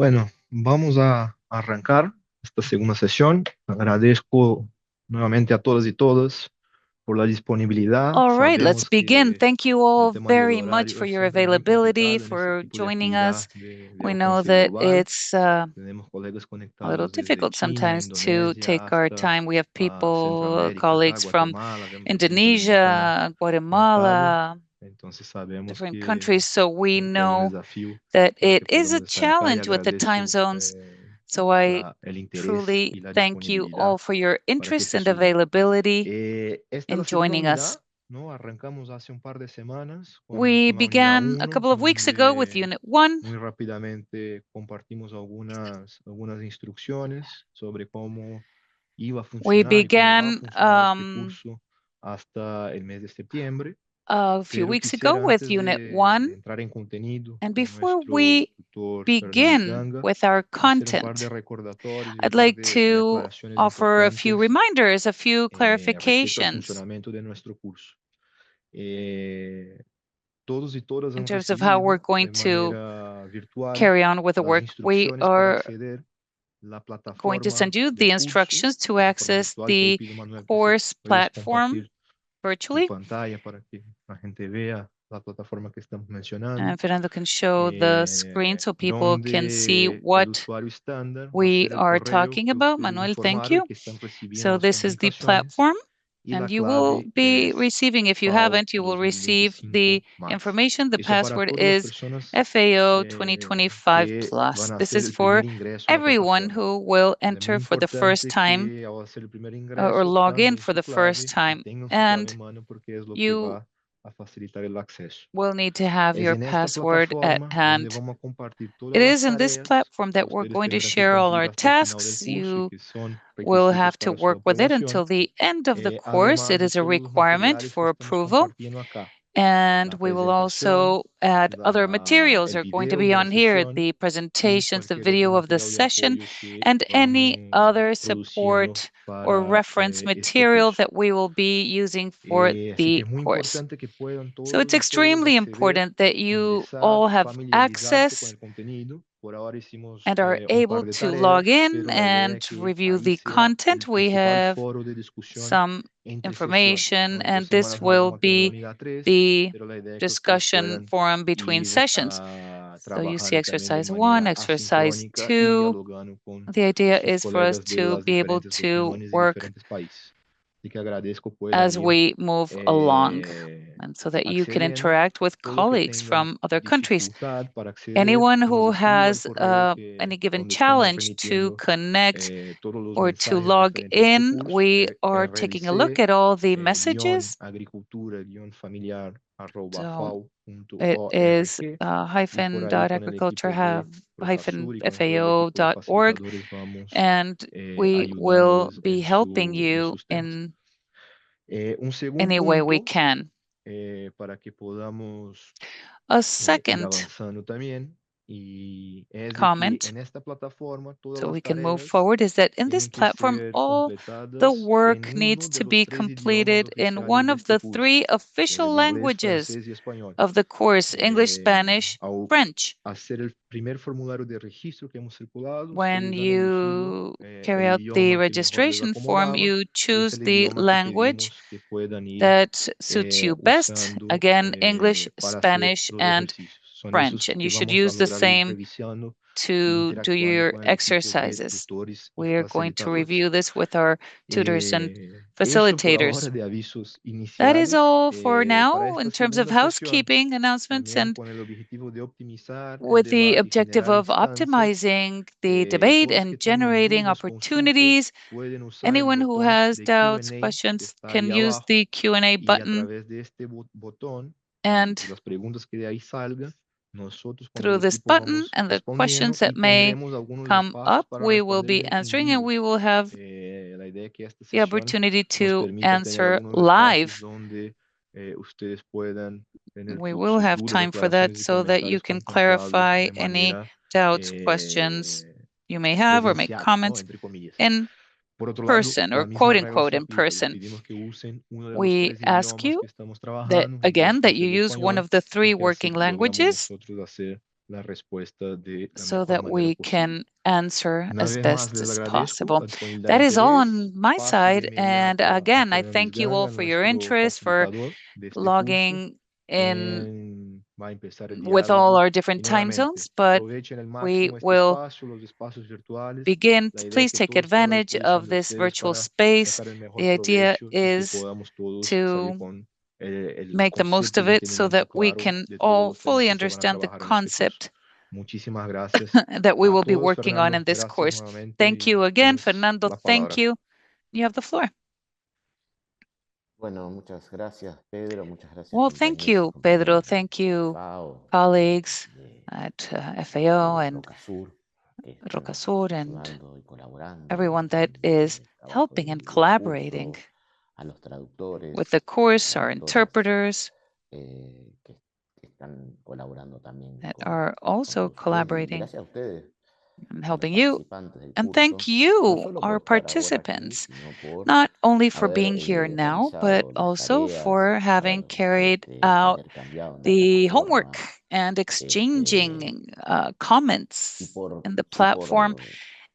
Bueno, vamos a arrancar esta segunda sesión. Agradezco nuevamente a todas y todas por la disponibilidad. All right, let's Sabemos begin. que Thank you el all tema del very much horario for es your siempre muy availability, complicado en este for tipo de joining actividad us. de We know alcance that global. it's Tenemos colegas a little conectados desde difficult China, sometimes to Indonesia, take our hasta time. We have people, Centroamérica, acá, colleagues from Guatemala, vemos República Dominicana Indonesia, conectado. Guatemala, Entonces sabemos different que countries, so we es un know desafío that para it que is a podamos estar acá y challenge with the time agradezco zones. So I el interés truly y la thank you disponibilidad all for your para que interest esto and suceda. availability Esta es in la segunda joining us. unidad, ¿no? Arrancamos hace un par de semanas We con la unidad began a 1, couple of weeks ago with donde Unit 1. muy rápidamente compartimos algunas instrucciones sobre cómo iba a We funcionar y cómo va a began funcionar este curso hasta el mes de septiembre, a few pero weeks ago quisiera with antes Unit de 1. entrar en contenido And con before nuestro we tutor Fernández begin Ganga, with our hacer un par de content, recordatorios y un I'd par like de to aclaraciones offer a few importantes reminders, a few respecto al clarifications funcionamiento de nuestro curso. Todos y todas in han terms of how we're recibido going de to manera virtual carry on with the las work. We instrucciones para are acceder a la going to plataforma send you del the curso, instructions to plataforma access virtual, que ahí the pido, Manuel, que si course puedes platform compartir tu virtually. pantalla para que la gente vea la plataforma que estamos mencionando, And Fernando can show the screen so people can see donde el what usuario estándar va a we ser el are correo talking que about. ustedes Manuel, thank informaron y you. que están recibiendo So las this is the comunicaciones, platform, y and la you will clave be es receiving, if you FAO haven't, you will receive 2025 the más. information. The Eso para password todas las is personas FAO 2025 que plus. van a This hacer is el primer for ingreso a la everyone plataforma. who will Es muy enter for the first importante time que al hacer el primer or ingreso log in cambien for su the first clave y time. tengan su clave And en mano, porque es lo que you va a facilitar el acceso. will need to have Es your en esta password at plataforma donde hand. vamos a compartir It todas las is in this tareas platform que that we're ustedes going to tendrán que share all cumplir our hasta el final del tasks. curso y You que son will requisitos have to para su work with it aprobación. until the end of the course. It Además de is a todos los requirement materiales que for estamos approval. compartiendo acá. And La we will presentación, also add other materials el are going to video be de la on here, sesión the y presentations, the cualquier otro video of the material de session, apoyo que and any vamos other produciendo support or para reference este material curso. that we will be using for Así que the es muy course. importante que puedan So it's todos y todas extremely acceder, important that you ingresar, all have familiarizarse con access el contenido. Por ahora hicimos and are un able par de to log tareas, in pero la idea and es que review ahí the sea content. el We principal have foro de discusión some entre sesiones, information, ¿no? Entre and this semanas will vamos a tener la be unidad 3, the pero la idea es que ustedes discussion puedan forum between ir sessions. So you see trabajando también de exercise 1, manera exercise asincrónica y 2. dialogando con The idea sus is for us colegas de to las be able diferentes to regiones y work diferentes países. Así que agradezco puedan as ir we move along, and so that you can accediendo. interact with Todo lo que colleagues tengan from other countries. dificultad para acceder, Anyone nos who escriba al has correo any que, given donde estamos challenge to remitiendo connect todos los or to mensajes log referentes a este in, curso, we are taking a look rdc, at all the guión messages. agricultura, guión familiar, arroba So it fao.org, is y por hyphen ahí dot con el agriculture equipo have de hyphen Profasur y con todo el equipo de FAO.org, facilitadores vamos and we will ayudándoles be helping en you sus temas. in Un segundo any way we punto can. para que podamos A ir second avanzando también, y es de que comment, en esta plataforma todas so las we can move tareas forward, is that in this tienen que platform, ser all the completadas en work uno needs de to los be tres idiomas completed in oficiales one de of este the curso, three que es official el inglés, languages francés y español. of the course: English, Spanish, Ao French. hacer el primer formulario de registro que hemos circulado, When ustedes han elegido you carry el out the idioma que mejor les registration form, acomodaba, you y es choose el the idioma que language pedimos que puedan ir that suits you best. usando Again, English, para hacer Spanish, los and ejercicios. Son French. esos And que you should vamos a use the lograr ir same revisando e to do interactuando your con el equipo de exercises. tutores y We are going to facilitadores. review this with our tutors and Eso por facilitators. ahora de avisos That is iniciales. all for Para now esta in terms of segunda sesión, housekeeping announcements, también and con el objetivo de optimizar el with the debate y objective generar of instancias, optimizing the debate todos que and tengan generating dudas, consultas, opportunities. pueden usar el Anyone who botón has de doubts, Q&A que questions está can ahí use abajo, the Q&A y a button, través de este botón and y las preguntas que de ahí salgan, nosotros con el through this equipo button vamos and the respondiendo questions y that may tendremos algunos come espacios up, para we will responder be en answering, and vivo. we will have La idea es que esta the sesión opportunity nos to permita tener answer algunos espacios live. donde ustedes puedan tener We will sus have dudas, time for that aclaraciones y so that you comentarios can contemplados clarify de any manera doubts, questions you may have, or make presencial, ¿no? comments Entre comillas. in Por otro lado, person, or la quote misma regla unquote se in aplica. Les person. pedimos que usen uno de los We tres ask idiomas you que estamos that trabajando, inglés, again that you francés y use one español, of the three porque así working logramos languages. nosotros hacer la respuesta de la so mejor that manera we posible. can answer Una as vez más, best les as agradezco possible. la disponibilidad e That is all interés. on my Paso de side. And inmediato a again, I Fernando thank you all Isgana, for your nuestro interest, for facilitador de este curso. logging in Va a empezar el with all diálogo our y different time nuevamente zones, but aprovechen al we máximo este will espacio, los espacios virtuales. begin. La idea es Please que take todo esté a la advantage disposición of de this ustedes virtual para space. sacar el mejor The idea provecho y que is podamos todos salir to con el make the most concepto of y el it so entendimiento that we claro can de todos all los temas fully que se van a understand the trabajar en este curso. concept Muchísimas gracias that we a will be todos, working on Fernando. in this Gracias course. nuevamente Thank y you again, tienes Fernando. la Thank palabra. you. You have the floor. Bueno, muchas gracias, Pedro. Muchas gracias, Well, thank compañeros y you, Pedro. compañeras Thank you, FAO, colleagues de at FAO and Rocasur, que están Rocasur and ayudando y colaborando everyone that en is el trabajo helping and del collaborating curso, a los with the traductores, a las course, our traductoras interpreters que están colaborando también that are con also todos ustedes. Y collaborating gracias a ustedes, and a los helping you. participantes del And thank curso, no you, solo por our estar ahora aquí, participants, sino por not only for haber being here now, but realizado las also tareas, for having haber carried out intercambiado en la the homework plataforma and este, exchanging y, comments in the y platform, por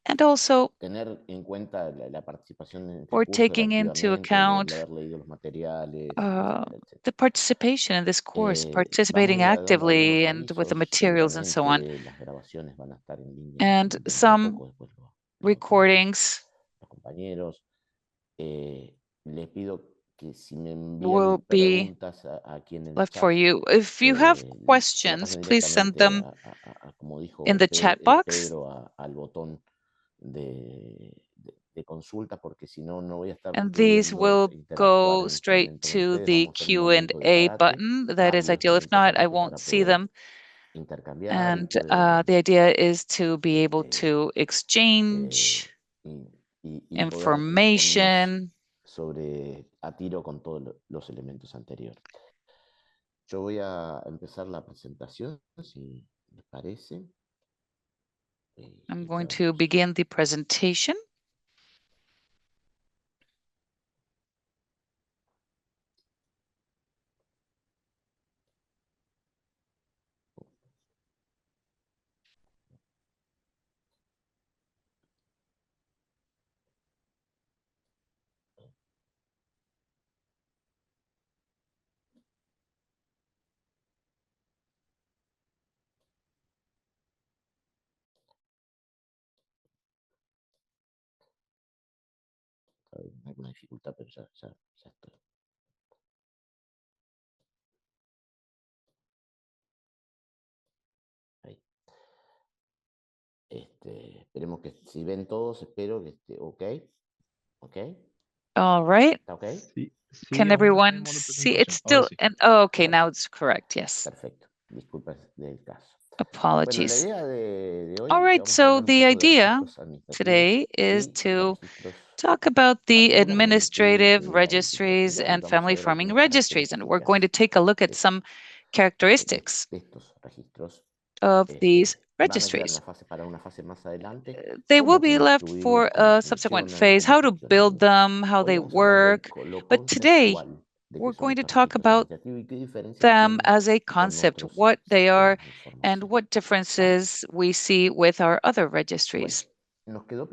and also tener en cuenta la participación en este for curso, el taking into activamente, el account haber leído los materiales, uh, etcétera, the etcétera. participation in this course, Vamos a participating ir dando algunos actively and with the avisos. materials and so on. Seguramente las grabaciones van a estar en línea And dentro de some poco, después lo comentan recordings los compañeros. Les pido que si me envían will be preguntas aquí en el left for chat, you. If you have se la questions, pasen please send directamente them como in dijo the chat box, Pedro, al botón de consulta, porque si no, no voy a estar and these pudiendo will interactuar go en este straight momento con to ustedes. the Vamos a hacer un momento de Q&A parate, button. That is varios ideal. If momentos de not, I parate won't para see poder them. intercambiar y And poder the idea is to be able este, to exchange eh, y, y poder ponernos information. a tiro con todos los elementos anteriores. Yo voy a empezar la presentación, si les parece. I'm going to Veamos. begin the presentation. Alguna dificultad, pero ya estoy. Ahí. Esperemos que si ven todos, espero que esté ok. ¿Ok? All right. ¿Está ok? Sí, sí, Can aún no estoy en everyone modo see? It's presentación. Ahora still, sí. and oh, okay, now Perfecto. it's correct. Yes. Perfecto. Disculpas del caso. Bueno, la Apologies. idea de hoy All es que right, vamos a so hablar un the poco de idea registros administrativos today is y de to registros, talk about the particularmente administrative la identificación. registries Y and vamos a family ver farming algunas registries, and we're going to características take a look at de, some de characteristics estos registros. of these Van a quedar registries. para una fase más adelante, They will cómo be left construirlos, for cómo a subsequent funcionan, phase, cómo how to build gestionarlos. them, how Hoy they vamos a hablar de work. lo But today, conceptual de qué we're son going to estos talk registros about administrativos y qué diferencias them tienen as a con concept, otros what they are, sistemas de and información. what ¿Ah? differences we see with our other Bueno, registries. nos quedó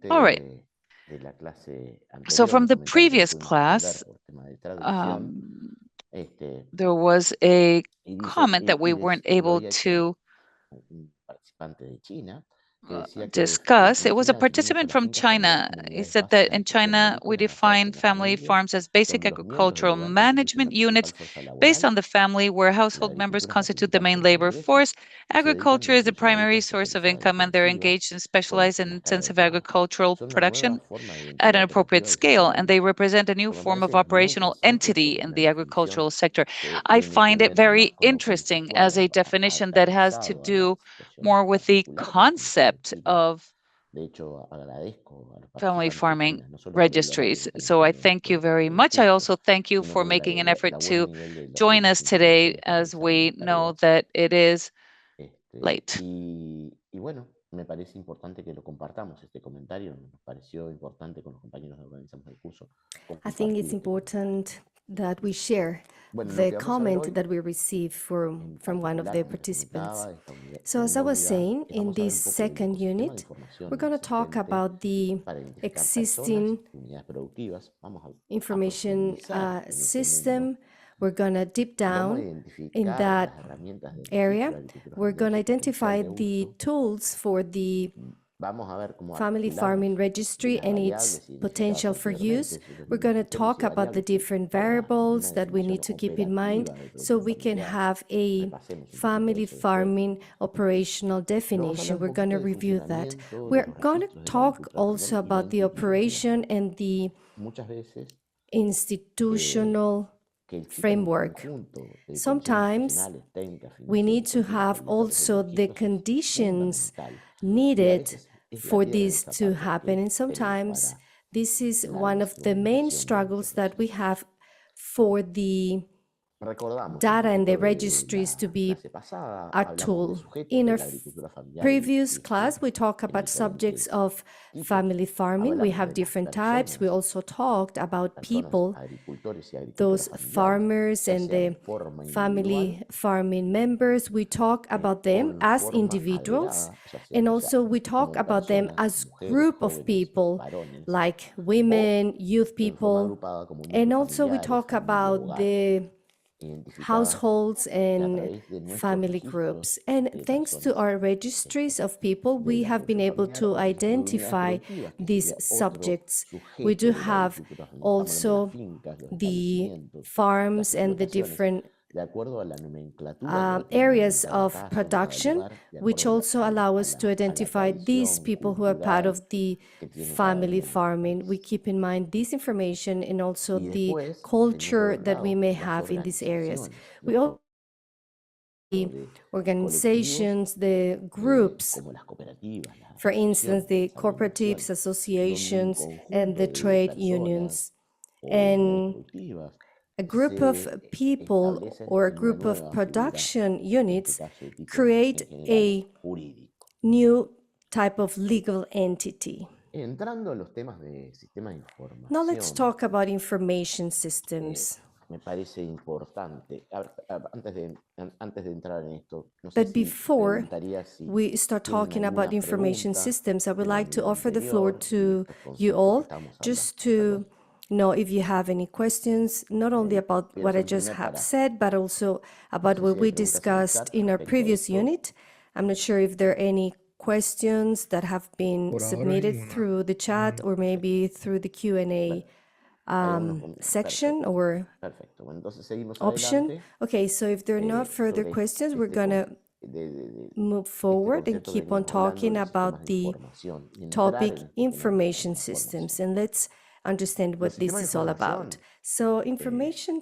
All right. pendiente de la clase So anterior from un the comentario que no previous pudimos responder class, por tema de traducción. um, Este, there was a y, dice, comment that we weren't y lo able había hecho to un participante de China que decía que discuss. en It was a China definimos a participant las from fincas como dos China. He comunidades said that básicas de in explotación China, we agrícola basadas en define la family familia, farms as basic donde los miembros del agricultural hogar constituyen management la principal units fuerza based laboral. on the family, where La household members agricultura es la constitute the principal main fuente de labor ingresos force. y se dedican a Agriculture la is the producción primary agrícola source of especializada, income, and they're intensiva, engaged in con specialized and más carga de intensive trabajo. agricultural Son una nueva production forma de at identidad an appropriate operativa del scale, sector and they agrícola. represent a new Me form of parece muy operational interesante esto entity como in una the agricultural definición sector. que I tiene que find it ver más very con lo interesting as conceptual, a definition that has to aterrizado a la do situación more with the particular de las fincas de concept China. of De hecho, agradezco a los family participantes de farming China, no solo por el horario registries. que estén So I haciendo thank you después very del much. I curso, also thank you sino for por making an effort la buen to nivel de join las us today intervenciones que as realizaron we las know tareas. that it is late. Y bueno, me parece importante que lo compartamos, este comentario. Nos pareció importante con los compañeros que organizamos el curso I think compartir it's este comentario. important that we share Bueno, lo the que vamos a ver comment hoy, that we received from one of particular, the como te participants. comentaba, esta So as I segunda was unidad, saying, in vamos a ver this un poco del second ecosistema de unit, información we're going to talk existente about the para identificar personas, existing unidades productivas. Vamos a information profundizar en ese system. mundo. We're going to deep Vamos a down in identificar that las herramientas del registro area. de agricultura We're familiar going y to su potencial identify de the uso. tools for the Vamos a ver cómo family farming articulamos de registry las and variables its identificadas potential for use. anteriormente, esos We're going to sistemas talk y about the variables different para variables una that we definición need to keep in mind operativa de so producción we can familiar. have a Repasemos un poquito family eso después. farming operational Luego vamos a hablar definition. un We're going poquito to del review that. funcionamiento de We're los going to registros de la talk agricultura familiar also y la about the institucionalidad. operation and the Muchas veces institutional que exista un framework. conjunto de condiciones Sometimes institucionales, técnicas, we need financieras, to políticas have para el desarrollo also de the registros es conditions fundamental. Y a needed veces es la for piedra del this to zapato happen. que And tenemos sometimes para this is la one of the main instrumentación de struggles nuestros that we registros. have for the Recordamos un data and the poquito de registries to la be clase pasada, a hablamos de tool. sujetos In de our la agricultura familiar previous y class, we talked en about subjects diferentes of tipos. family farming. We Hablamos have de las different types. We personas, also talked about personas people, agricultores y agricultoras those familiares, farmers ya and sea de the forma family individual farming members. We talk o about them en as forma individuals, agregada, ya sea, and o sea, also we talk como about them personas, as mujeres, group of jóvenes, people, varones, like o women, youth en forma people, agrupada como and núcleos also we familiares, talk familias, about hogares, the identificadas households que a and través de nuestros family registros groups. And de thanks to personas our registries of people, de we la have been producción able familiar to o registro de unidades identify productivas, que these sería otro subjects. We sujeto do de la have agricultura familiar. Estamos hablando de las also fincas, los the establecimientos, las farms and the explotaciones, different de acuerdo a la nomenclatura que va a tener en areas cada of caso, en cada production, lugar, de which acuerdo also allow us to a la identify these tradición people who are part cultural of the que tiene cada family uno de los farming. We países. keep in mind this information and also Y the después, culture teniendo that we lado may las have in these areas. organizaciones, We los also the de colectivos, organizations, the groups, como las cooperativas, las for instance, asociaciones de the desarrollo cooperatives, nacional, donde un associations, and conjunto the de trade personas unions, o unidades and productivas a group of se people establecen or a en una group of nueva figura, production en este units caso de tipo create en general a jurídico. new type of legal entity. Entrando en los temas de sistemas de Now let's información, talk about information systems. me parece importante, antes de entrar en esto, no sé But si before preguntaría si we start tienen talking about alguna information pregunta systems, I would de la like to unidad offer the floor anterior, de to estos you conceptos que all, estamos just hablando. to know if you have any questions, not only about Quiero what I ser el just primer have para, said, but also no about sé what si hay we preguntas en el discussed chat in our respecto a previous esto. unit. I'm not sure if there are any questions that have been Por ahora submitted ninguna. through the chat or maybe through the Q&A Hay algunos section perfecto, or perfecto. Bueno, entonces seguimos option. adelante Okay, so if there are no further sobre questions, we're este, gonna de move este forward and concepto que keep on veníamos hablando talking de sistemas about de the información y entrar topic en este tema de sistemas information de systems, información. and let's understand Los what this sistemas de is all about. información So information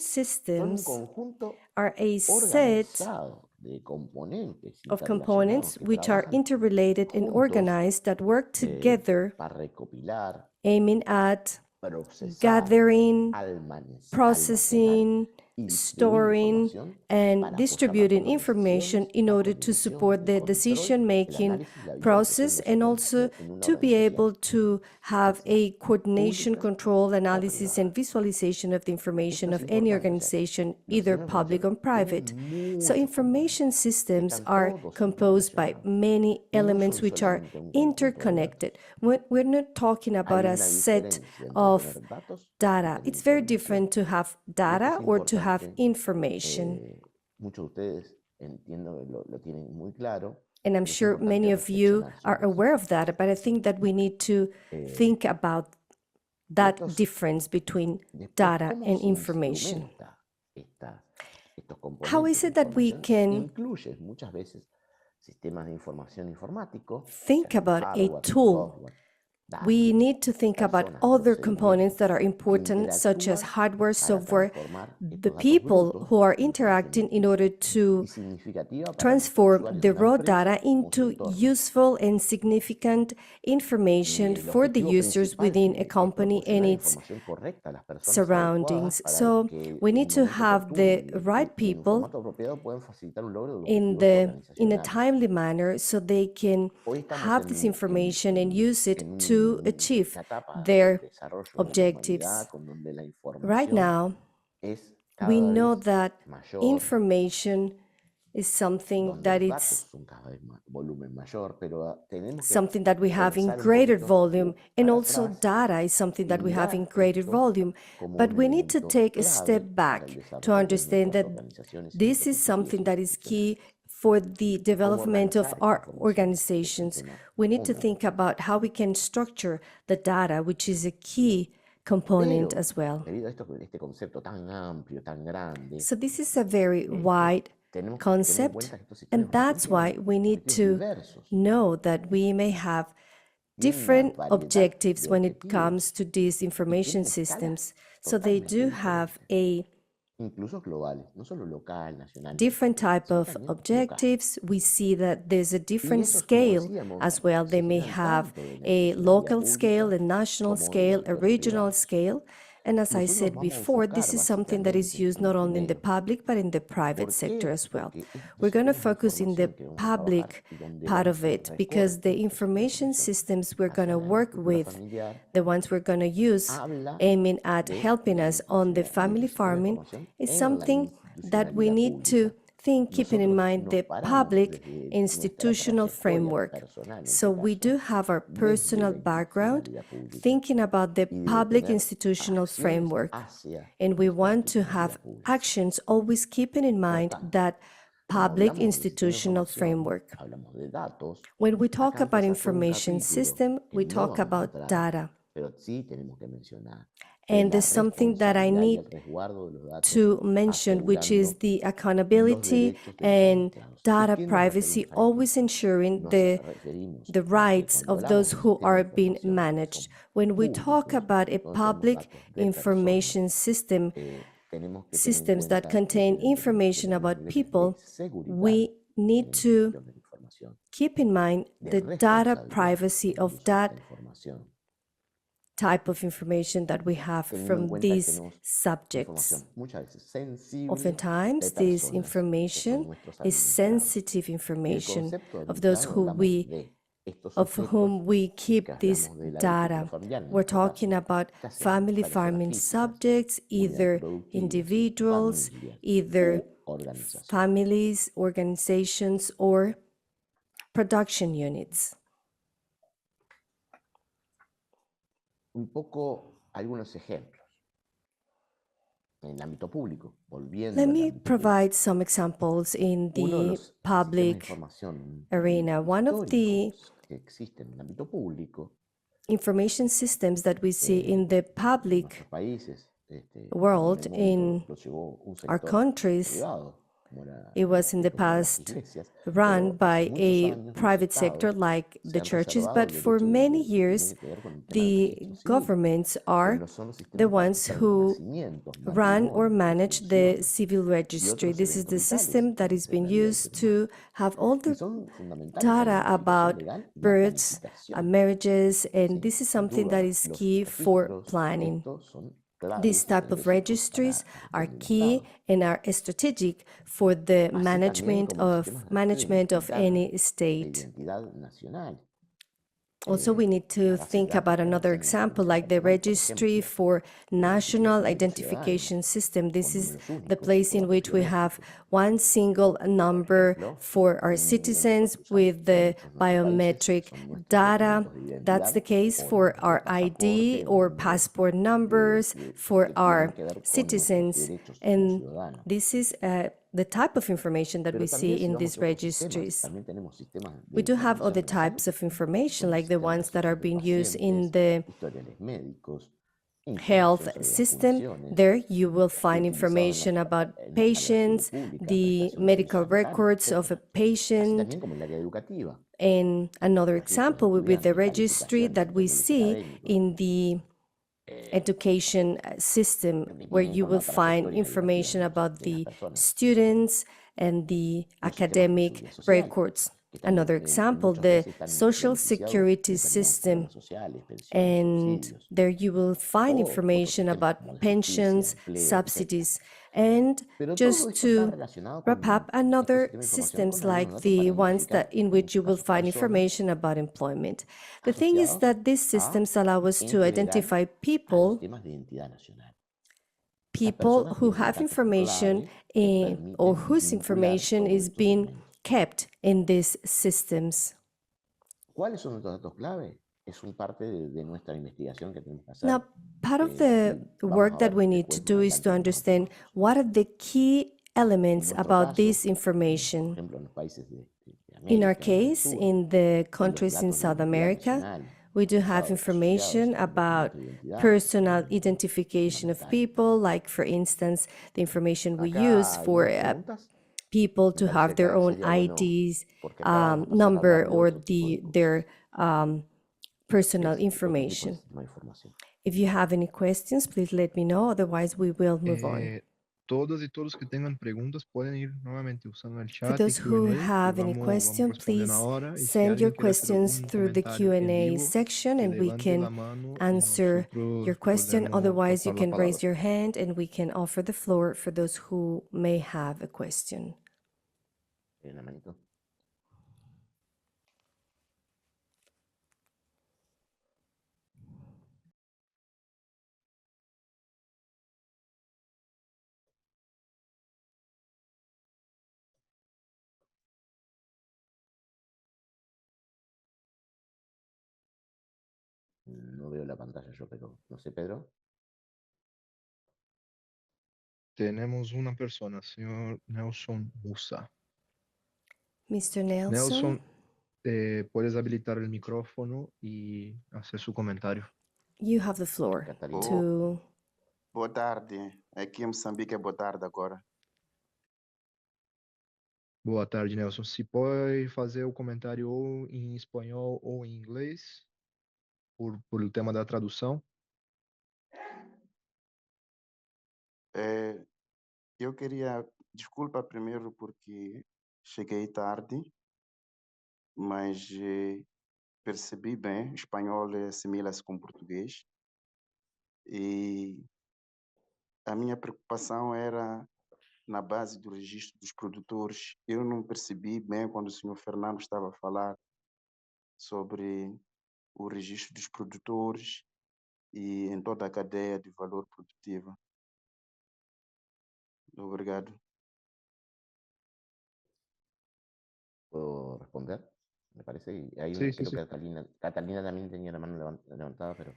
son un systems conjunto are a set organizado de componentes of interrelacionados components que which are trabajan interrelated and juntos organized that work together, para recopilar, aiming at procesar, gathering, almacenar processing, y distribuir storing, información and para apoyar la distributing toma de information decisiones, in la order to coordinación, support el the control, el decision-making análisis, la visualización process, de and esa also información en una to be organización, able to ya have sea a coordination, pública control, o analysis, privada. and visualization of the Esto information es of any importante, o sea, organization, los either sistemas de public or información private. tienen So muchos information componentes que systems están are todos composed by interrelacionados many y no elements son which are solamente un conjunto de datos. interconnected. We're not talking about Hay a una set diferencia entre of tener datos y data. tener It's very información. different to have Y esto data es or to have importante. information. Muchos de ustedes entiendo que lo tienen muy claro. And I'm pero es sure importante many of you reflexionar are sobre aware of that, but I think that we need to think about that estos. difference between Después, data ¿cómo and se information. instrumenta estos componentes How is de it that we información? can Incluye muchas veces sistemas de información informáticos, think sean about a hardware, tool? software, We datos, need to think about personas, other components that are procedimientos que important, such as interactúan hardware, para software, transformar the estos datos people brutos who are en interacting in conocimiento order y to significativa para los transform usuarios the de una raw empresa data o su into entorno. useful and significant information El for the objetivo users principal within a es company and proporcionar its información correcta a las personas surroundings. adecuadas para So que we en need el to momento have oportuno the y right en el people formato apropiado puedan facilitar un logro de los in objetivos in a organizacionales. timely manner so they can Hoy estamos have this information and use it to achieve una etapa their del desarrollo de la objectives. humanidad con donde la Right información now, es We cada know vez that mayor, information is something donde that los it's datos son cada vez volumen mayor, pero tenemos que something that we have in pensar un greater poquito volume, and para also atrás data is something y that we have in mirar greater esto volume. como But un we need to elemento take a clave step para el back to desarrollo de understand nuestras that organizaciones y this nuestros is something objetivos that is institucionales. key for the Cómo development of organizar esta our información es un organizations. tema We need to think fundamental. about how we can structure the data, which is a key component Pero, as well. debido a este concepto tan amplio, tan grande, So this is a very este, wide tenemos que tener en concept, cuenta que estos and sistemas de that's información why tienen we need objetivos to diversos, know that we may have tienen una different variedad objectives de when it objetivos comes to these y information tienen escalas systems. So they totalmente do have diferentes, a incluso globales, no solo local, nacional, different type sino of también local. objectives. We see that there's a Y different esos, como scale decíamos, as well. se They may fijan have tanto en el a ámbito local scale, público a national como en el scale, a ámbito regional privado. scale. And as I Nosotros said vamos a before, this enfocar is something that is básicamente used en el not only in the primero. public but in the private ¿Por sector qué? as well. Porque estos We're going to sistemas de focus in the información que vamos a trabajar public y donde part vamos of a it because the recorrer estos sistemas de information información systems we're going hacia to la work agricultura with, familiar, the ones we're going to use, habla aiming at de helping la us on the family necesidad de farming, información is en la something that we institucionalidad need to pública. think, keeping in Nosotros mind nos the paramos public desde nuestra institutional trayectoria framework. personal, en So este we caso, do have our desde personal la background, institucionalidad pública thinking about the y de public tener institutional acciones framework. hacia And we esta want to have institucionalidad pública. actions always keeping in Por mind tanto, that cuando public hablamos de sistema de institutional información, framework. hablamos de datos, When we talk acá about empieza todo un information capítulo system, que we no talk vamos a about entrar, data. pero sí tenemos que mencionar que And la there's something that I responsabilidad y el need resguardo de los datos to mention, which is asegurando the los accountability derechos de los and administrados. ¿De data qué nos privacy, referimos a esto? always ensuring Nos the referimos the a que rights cuando of hablamos those de who sistemas are de being información que managed. son When we talk públicos, about a donde tenemos public datos de information personas, system, tenemos que tener en systems that cuenta que contain deben tener information los about niveles de people, seguridad we en need la to gestión de la información, keep in mind de the data responsabilidad privacy en el of uso de that esta información, type of information that we have teniendo en from cuenta que these tenemos subjects. información muchas veces sensible Oftentimes, de this personas que son information nuestros is administrados. sensitive El information concepto of those administrado who hablamos we de estos of sujetos whom we que keep this hablamos de la agricultura data. familiar en We're nuestro talking caso, about ya sean family personas farming físicas, subjects, unidades either productivas, individuals, familias either u organizaciones. families, organizations, or production units. Un poco algunos ejemplos. En el ámbito público, volviendo Let al me ámbito público. provide some examples in Uno de the los sistemas de public información arena. One of the históricos que existen en el ámbito público information systems that we see in the en public nuestros países, world, en el in momento lo llevó un our sector countries, privado, como era it was in the como eran las past iglesias, run pero hace by muchos a años los private sector estados like se the han churches, reservado but el for derecho de many lo que years, tiene que ver con el tema del the registro civil, governments que are no son los the sistemas para ones registrar who nacimientos, run or matrimonios, manage the funciones civil y registry. otros This is eventos the vitales system that is de being la vida del used ser humano. to have all Y the son fundamentales para data la planificación about legal y la births, planificación. marriages, and Sin this is something that duda, is los key for registros, planning. estos son These claves type of estratégicos para registries la are gestión del key Estado. and are strategic for the Así también como los sistemas de registro management of any de state. identidad nacional. Also, we need to La base de think datos about para another hacer la example, like información the nacional, por registry ejemplo, for national identificación del identification ciudadano, system. This con is números the únicos y place in todos which we have biométricos. one single Por number ejemplo, for our en citizens nuestros, with the nuestros países biometric son nuestros data. documentos de That's the identidad case o for nuestro our ID pasaporte o or números passport numbers for que our tienen que ver con nuestros citizens. derechos como And ciudadanos. this is the type of information that Pero we también see si in vamos these a otros sistemas, registries. también tenemos sistemas de We do have información other en la salud, types of information, como el like the sistema de ones that are registros de being used in pacientes, the historiales médicos, health información sobre system. vacunaciones, There you will find utilizado information about en la patients, salud pública, the prestación de medical servicios sanitarios, records of a etc. Así patient. también como en el área educativa, And another registros de example would be the estudiantes, registry calificaciones, that we niveles see académicos, in the education system, también where vienen you con la will find trayectoria educativa information about de las the personas. students and the Los sistemas de academic seguridad social, records. que también Another en example, muchos the países están social beneficiados security de determinados system. programas sociales, pensiones, And subsidios, there you will find o otros information sistemas about como la justicia, pensions, empleo, etc. subsidies. And Pero todo just esto está to relacionado wrap con up, estos another sistemas de información systems con algunos like datos the para ones identificar, that in en which muchos you will casos, find personas information about employment. The thing is asociados that these a systems allow us en to general identify a los people temas de identidad nacional. people personas who tienen have datos information clave que or permiten whose vincular information todos is estos being elementos. kept in these systems. ¿Cuáles son nuestros datos clave? Es un parte de nuestra investigación que tenemos que hacer. Now, part of the work that we need to do is to understand what are the key elements about this information. Por ejemplo, en los países de In our América case, del Sur, in the y los countries in datos de South identidad America, nacional we do have asociados information al about documento de identidad personal son identification of fundamentales. people, like, for instance, the information we Acá use hay for unas preguntas. people Me to parece have their acá own sería bueno, IDs, porque acá vamos a pasar a number, hablar de or otro tipo de their cosas. personal Otro tipo de information. sistema de información. If you have any questions, please let me know. Otherwise, we will move on. Todas y todos que tengan preguntas pueden ir nuevamente usando el For chat y those who Q&A, que have any vamos question, respondiendo please ahora. Y si send your alguien quiere hacer questions un through the comentario en Q&A vivo, section que and we levante la can mano y answer your nosotros question. podemos Otherwise, you pasar la can raise palabra. your hand and we can offer the floor for those who may have a question. La manito. No veo la pantalla yo, pero no sé, Pedro. Tenemos una persona, señor Nelson Musa. Mr. Nelson, Nelson, puedes habilitar el micrófono y hacer su comentario. you have the floor Catalina. to... Boa tarde. Aqui em Moçambique é boa tarde agora. Boa tarde, Nelson. Se pode fazer o comentário ou em espanhol ou em inglês, por o tema da tradução. Eu queria desculpa primeiro porque cheguei tarde, mas percebi bem, espanhol assimila-se com português. E a minha preocupação era na base do registro dos produtores. Eu não percebi bem quando o senhor Fernando estava a falar sobre o registro dos produtores e em toda a cadeia de valor produtiva. Obrigado. ¿Puedo responder? Me parece. Y hay Sí, creo sí. que Catalina también tenía la mano levantada, pero.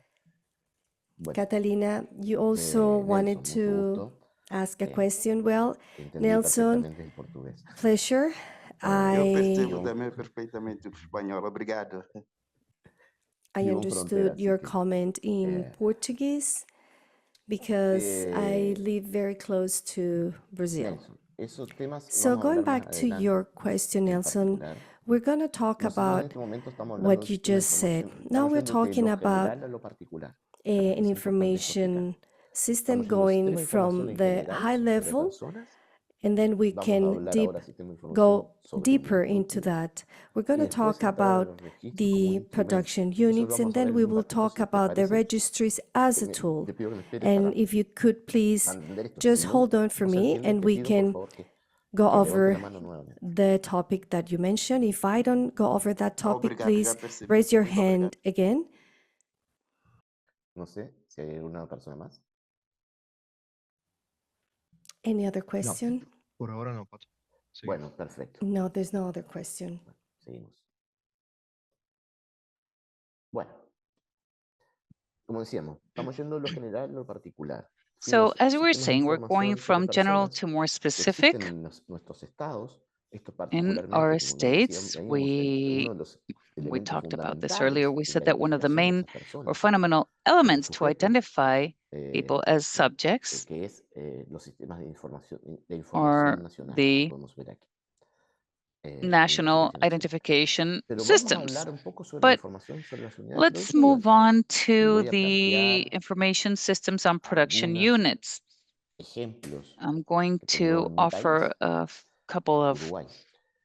Bueno, Catalina, you also wanted Nelson, mucho to gusto. ask a question. Well, Entendí Nelson, perfectamente el portugués. pleasure. Eu I percebo também perfeitamente o espanhol. Obrigado. Vivo en understood frontera, your así que, comment in Portuguese because I eh, live very close to Brazil. Nelson, esos temas So vamos a going hablar más back to adelante. your question, En Nelson, particular, we're going to talk nosotros en about este momento estamos hablando what de you sistema de just said. información. Now Estamos we're yendo de talking lo about general a lo particular. an Es importante eso information system Estamos yendo going sistema de información from en the general high sobre level, personas. and then we Vamos a can hablar ahora sistema de información go sobre deeper unidades into productivas. that. We're going Y to después talk entrar a about los registros como the instrumentos. production Eso lo units, and vamos a ver then en we un will ratito, talk si les about the parece. registries as a tool. Te pido que me esperes And para if you could please entender estos just testimonios. hold on for No se me, entiende, and te we pido por can favor que go levante over la mano nuevamente. the topic that you mentioned. If I don't go over that topic, Obrigado, please já percebi. raise your Muito hand obrigado. again. No sé si hay alguna persona más. Any other question? Por ahora no, Pato. Seguimos. Bueno, perfecto. No, there's no other question. Bueno, seguimos. Bueno, como decíamos, estamos yendo de lo general a lo particular. So, Fuimos as we were sistemas de saying, we're going información sobre from general personas to more que existen specific. en nuestros estados. Esto In particularmente, our como states, veíamos, uno de los we elementos talked about this fundamentales earlier. We de said la that one of the identificación de main esas or personas fundamental como elements to sujetos, identify people as subjects que es los sistemas de información are nacional, que the podemos ver aquí. national Identificación nacional. identification Pero vamos a systems. hablar un poco sobre la But información sobre las unidades let's move productivas. on Y to voy a the plantear information systems on production algunos units. ejemplos I'm going que tengo to en mi offer país, a couple of Uruguay.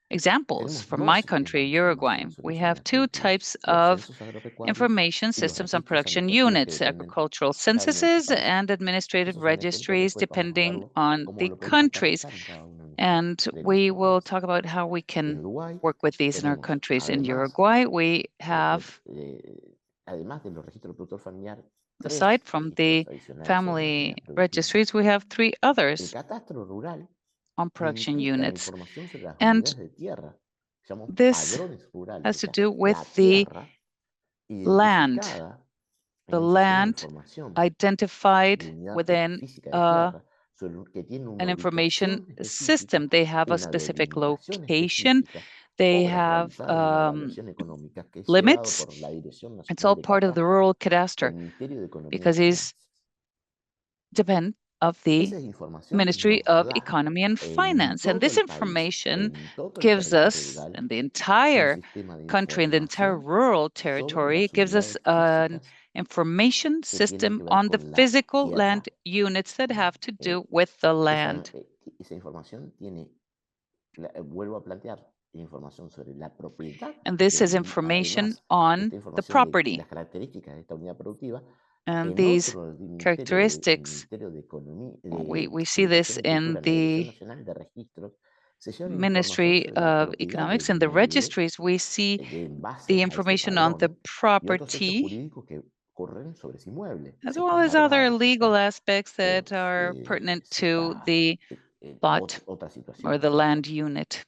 examples Tenemos from dos my sistemas country, de Uruguay. información sobre We las have unidades two productivas: types los of censos agropecuarios information y los systems on registros production administrativos que units, dependen agricultural cada uno de sus censuses países. and administrative Esos son ejemplos, registries, después vamos a depending verlo on cómo the lo podemos countries. aterrizar en cada uno And de we nuestros will países. talk about how we En can Uruguay work with these in our tenemos, countries. In además, Uruguay, we have además de los registros del productor familiar Aside from the family registries, we have 3 others on production units. And this has to do with the land identified within an information system. They have a specific location. They have limits. It's all part of the rural cadastre because these depend of the Ministry of Economy and Finance. And this information gives us, in the entire country, in the entire rural territory, it gives us an information system on the physical land units that have to do with the land. And this is information on the property. And these characteristics, we see this in the Ministry of Economics. In the registries, we see the information on the property, as well as other legal aspects that are pertinent to the plot or the land unit.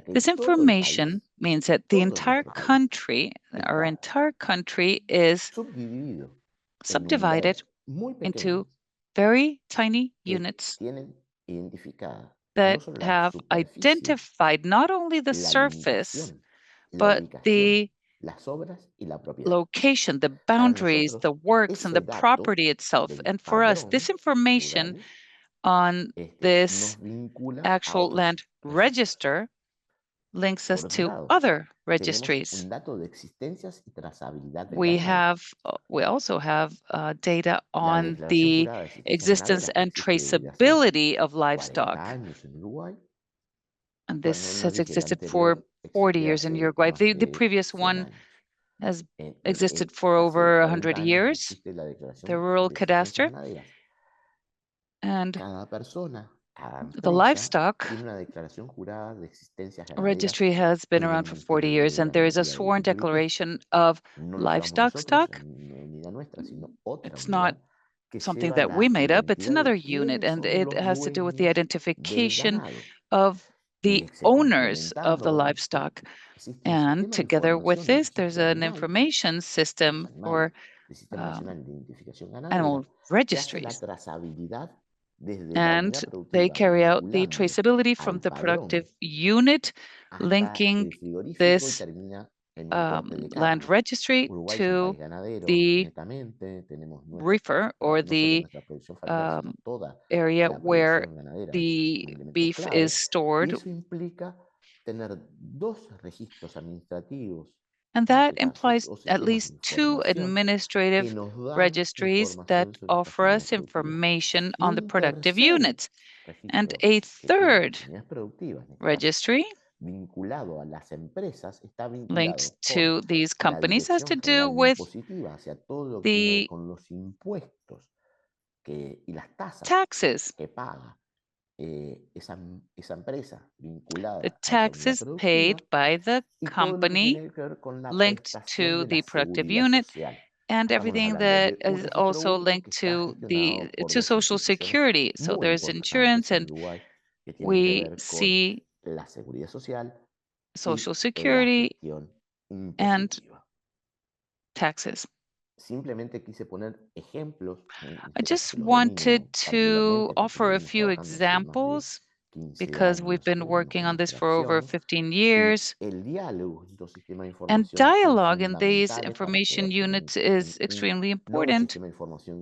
This information means that the entire country, our entire country, is subdivided into very tiny units that have identified not only the surface, but the location, the boundaries, the works, and the property itself. And for us, this information on this actual land register links us to other registries. We also have data on the existence and traceability of livestock. And this has existed for 40 years in Uruguay. The previous one has existed for over 100 years, the rural cadastre. And the livestock registry has been around for 40 years, and there is a sworn declaration of livestock stock. It's not something that we made up, it's another unit, and it has to do with the identification of the owners of the livestock. And together with this, there's an information system for animal registries. And they carry out the traceability from the productive unit, linking this land registry to the reefer or the area where the beef is stored. And that implies at least 2 administrative registries that offer us information on the productive units. And a 3rd registry linked to these companies has to do with the taxes. The taxes paid by the company linked to the productive unit, and everything that is also linked to Social Security. So there's insurance, and we see Social Security and taxes. I just wanted to offer a few examples because we've been working on this for over 15 years. And dialogue in these information units is extremely important,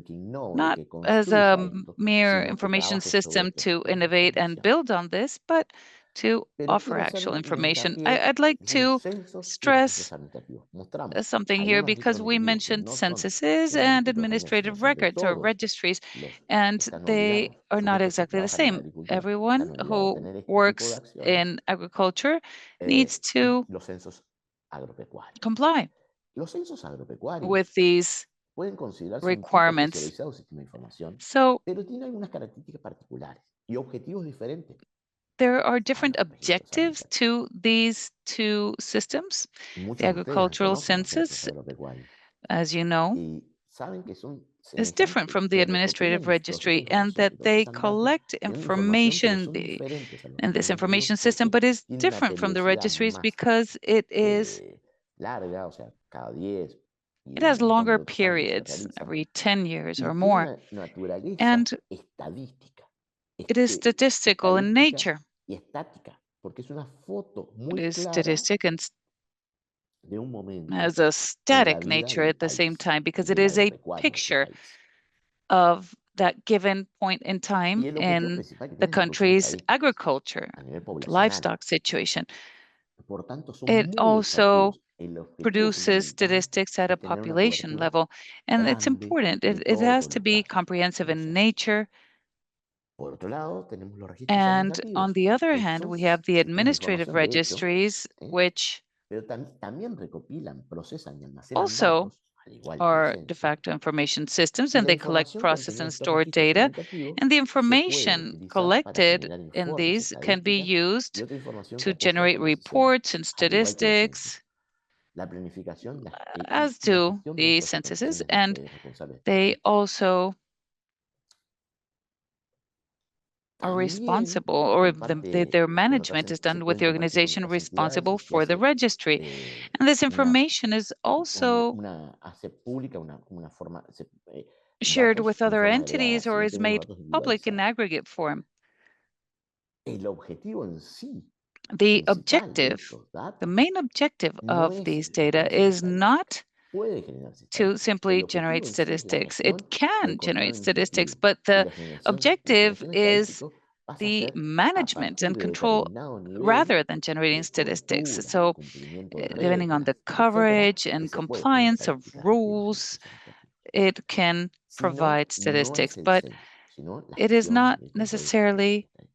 not as a mere information system to innovate and build on this, but to offer actual information. I'd like to stress something here because we mentioned censuses and administrative records or registries, and they are not exactly the same. Everyone who works in agriculture needs to comply with these requirements. So there are different objectives to these 2 systems. The agricultural census as you know, y saben que son is different semejantes, from the que recopilan administrative registry, procesos de and información. that Entonces they dan datos, collect tienen información, pero information son diferentes a los in this administrativos information system, porque but is tienen una different from the periodicidad registries más because larga, o sea, cada 10 y it un has montón longer de otros años se periods, realizan, every 10 years y or tiene more, una naturaleza and estadística, it is statistical in estadística nature. y estática, porque es una foto It muy is clara statistic and de un momento has a en la static vida nature del at the same país, time because it del is a agropecuario de ese picture país. of that given point in time Y el objetivo in principal que the tiene es la producción country's estadística agriculture, a nivel poblacional. livestock situation. Por tanto, son It muy also exhaustivos. El objetivo produces fundamental statistics at a es tener una population cobertura level, and it's grande important. de It has todos to los be casos comprehensive que in se han hecho. nature. Por otro lado, tenemos los registros And on administrativos, the other que hand, son we have the sistemas de administrative información de hecho, registries, which pero también recopilan, procesan y almacenan also datos, al igual que un are de censo. facto information systems, Y and la they collect, información process, contenida en and estos store registros data. administrativos And the se puede information utilizar para collected generar in informes these can be estadísticas y used otra información que to apoya las generate conversaciones, reports and al igual que los censos. statistics, La planificación as y la do gestión de the estos censuses, tenemos and ustedes responsables de estos they registros. also are También responsible, or their con otras management is se done with pueden the compartir con organization otras entidades responsible y se for the hace registry. And this una, information is also hace pública una forma, shared datos with en other forma agregada, entities si or bien is tenemos made datos public in individualizados. aggregate form. El objetivo en sí The principal de objective, estos the datos main objective no of es these data generarse is estadística. not Puede generarse to estadística. simply El objetivo generate en sí es la statistics. It gestión del can control generate statistics, administrativo but y the la generación de objective información is estadística pasa a the ser a management partir and de control determinado nivel rather than generating de statistics. cobertura, de So, cumplimiento de depending on the reglas, etcétera, coverage que and se puede generar compliance of estadísticas relativas a los rules, procesos administrativos. it can Si no, provide no es statistics, el but censo, sino la it is gestión not y el control de estos procesos necessarily estadísticos.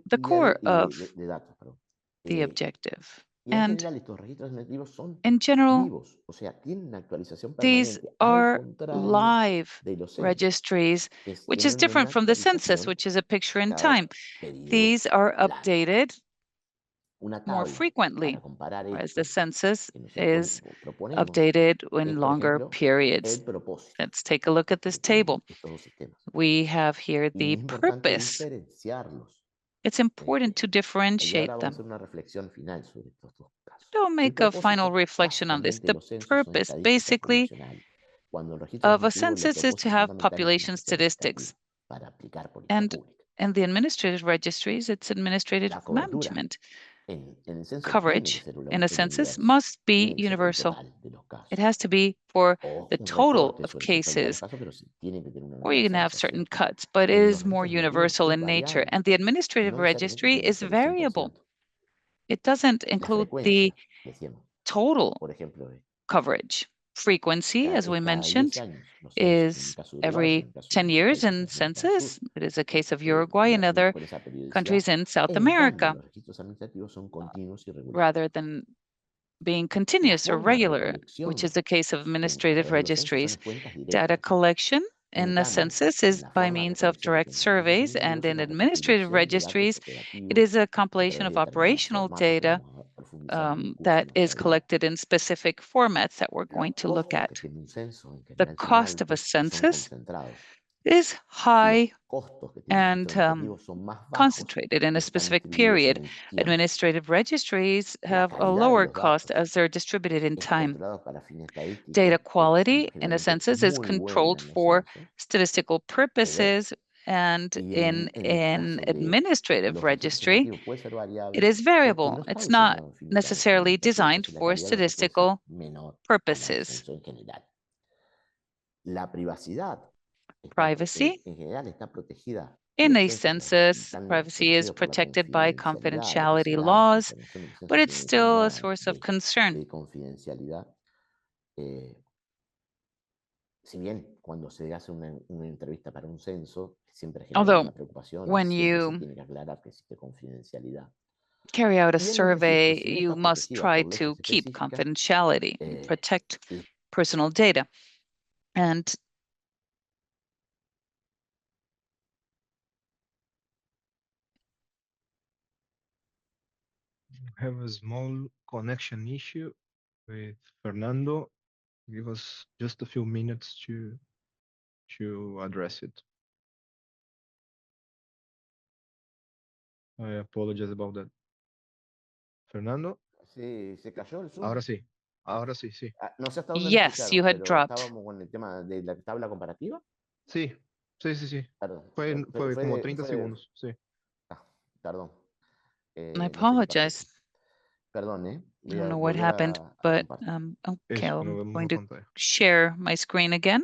the core of De datos, perdón. the objective. Y en And general estos registros administrativos son in general, vivos, o sea, tienen actualización these permanente, al are contrario live de los censos, registries, que which is tienen different una from the census, actualización which is a picture in cada time. periodo These are largo. updated Una more tabla frequently, para comparar whereas the esto census que nosotros is proponemos updated es, in por longer ejemplo, periods. el propósito Let's take a look at this que tienen table. estos dos sistemas. We have here Y the es importante purpose. diferenciarlos. It's important to Y differentiate ahora vamos a them. hacer una reflexión final sobre estos dos casos. Don't El make a final propósito, reflection on this. básicamente, The los censos son purpose, estadística basically, poblacional. Cuando el registro of a administrativo, el census is to propósito have fundamental es population financiación statistics. administrativa para aplicar política And pública. in the administrative registries, it's administrative La cobertura management. en el censo tiene que Coverage ser in a census universal, must be tiene que ser el universal. total de los It casos. has to be for O the un total recorte of sobre la totalidad de los cases, casos, pero sí tiene que tener una or you can have certain universalización. cuts, but it El de los is more registros administrativos universal es in nature. variable, And the administrative no necesariamente registry tiene que is ser el variable. 100%. It doesn't La include the frecuencia, decíamos, total por ejemplo, coverage. Frequency, as we es cada 10 mentioned, años los censos, en el is caso de Uruguay, en every el caso 10 de otros years países in de América del Sur, census. It is a case of Uruguay y, and other con esa periodicidad. countries in South En cambio, America, los registros administrativos son continuos y regulares. rather than being La continuous or forma de regular, which recolección is the case of a administrative través de los censos son registries. cuentas Data directas. collection En in the cambio, census is la by forma de means of recolección que direct tienen los registros surveys, and administrativos es in la administrative recopilación de datos registries, it is operativos a a compilation través of de determinados operational formatos que data vamos a profundizar en el curso that más is adelante. collected in specific formats that we're Los going to look costos que at. tiene un censo en The general son cost of a altos y son census concentrados. is Los high costos que tiene un and registro administrativo son más bajos concentrated in y a están specific distribuidos en period. el tiempo. Administrative registries La have a calidad de lower los cost datos as they're distributed in es time. controlado para fines Data estadísticos, es quality in a generalmente census is muy buena controlled en los for censos, statistical pero purposes, and in en el an caso de administrative los registros registry, administrativos puede ser it variable is porque no variable. está It's not diseñado infinitamente como necessarily administrativo, designed entonces la for calidad de los datos puede ser statistical menor a la del purposes. censo en general. La privacidad Privacy en general está protegida. in Los a censos census, están privacy is protegidos por la protected by confidencialidad de los confidentiality ciudadanos. La laws, información del but censo it's tiene esa still a norma source of concern. de confidencialidad. Si bien cuando se hace una entrevista para un censo, siempre genera Although, alguna preocupación y when siempre se you tiene que aclarar que existe confidencialidad. carry out a Y en los survey, registros, si bien you está must protegida try por to leyes keep específicas, confidentiality, protect y personal data. And Have a small connection issue. with Fernando. Give us just a few minutes to address it. I apologize about that. Fernando, ¿Se cayó el Zoom? ahora sí. Ahora sí, sí. No sé hasta dónde me Yes, escucharon, you had pero dropped. estábamos con el tema de la tabla comparativa. Sí, sí, sí, sí. Perdón, Fue como 30 segundos, sí. perdón. I No sé qué pasó. apologize. Perdón, I voy don't a know what volver happened, a but compartir. okay, Eso que no I'm vemos going la to pantalla. share my screen again.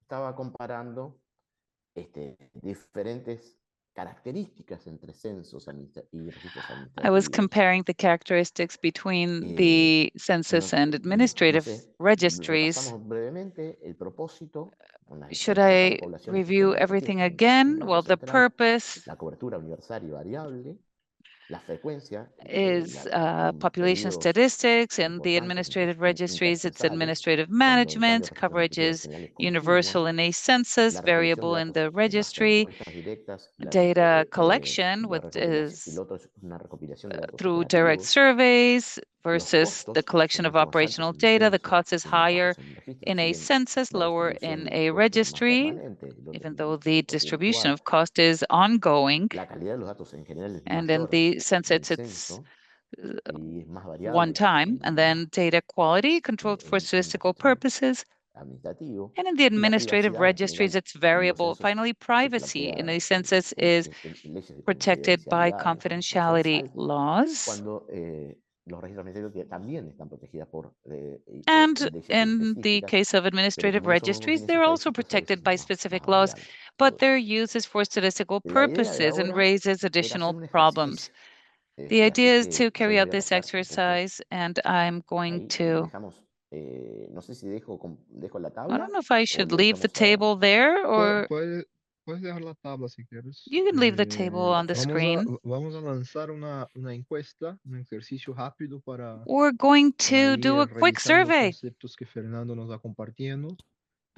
Estaba comparando diferentes características entre censos y registros I was administrativos. comparing the characteristics between Eh, the census and no administrative sé, registries. repasamos brevemente el propósito con la Should diferencia de I la población y review sistema de everything riqueza en again? el Well, dato the central, purpose la cobertura universal y variable, la frecuencia is con population periodos statistics. In the importantes administrative registries, it's intercensales, administrative cuando el cambio management. de registros Coverage administrativos is generales universal continuo, in a census, la recolección de variable in datos the de las registry. encuestas directas, Data collection, which y is lo otro es una recopilación de datos through direct operativos. surveys Los versus the costos collection son of mucho más altos operational en un data. The censo cost is y más higher bajos en un registro. in Si a bien census, la lower distribución in del a costo es más registry, permanente, el otro even es though más the distribution eventual, of cost is ongoing. la calidad de los datos en general es And in mayor the en el census, it's censo y es más one variable time, and then data quality controlled for en statistical registro purposes. administrativo. And in the Y la administrative privacidad en registries, general it's en los variable. censos Finally, se privacy in plantea a census is leyes de protected by confidencialidad de la información confidentiality censal, laws. cuando los registros administrativos también están protegidos por And leyes in the específicas, case of pero administrative como no son con registries, fines they're also estadísticos, a veces protected es by más specific laws, variable but todo their eso. use is for statistical La idea de purposes and ahora raises era hacer additional un problems. ejercicio, The así idea is que to yo carry les out voy a this pasar un poco exercise, and I'm going ahí. to, Dejamos, no sé si dejo la I tabla don't know if I o should lo leave the dejamos ahora. table there, or Puedes dejar la tabla si quieres. you can leave the table on the screen. Vamos a lanzar una encuesta, un ejercicio rápido We're going para to do ir a quick revisando los survey conceptos que Fernando nos va compartiendo.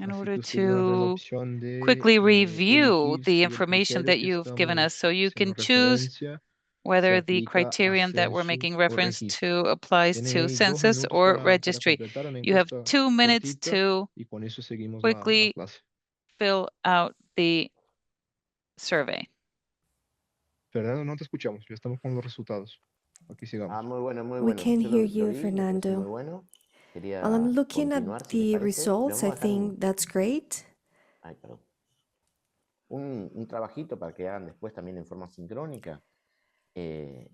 in Así order que ustedes van a tener la to opción de quickly review elegir the si el information criterio that que you've given us estamos so you haciendo can choose referencia se whether the aplica a criterion that we're censo making o reference registro. to applies Tienen to ahí 2 census minutos or para registry. completar una You have encuesta 2 minutes cortita to y con eso seguimos la quickly clase. fill out the survey. Fernando, no te escuchamos, ya estamos con los resultados. Aquí sigamos. Muy bueno, muy We bueno. can Yo hear lo you, vi, me pareció muy Fernando. bueno. Well, I'm Quería looking continuar, at si les the parece. results. I Vamos a dejar think that's great. ay, perdón. Un trabajito para que hagan después también en forma sincrónica.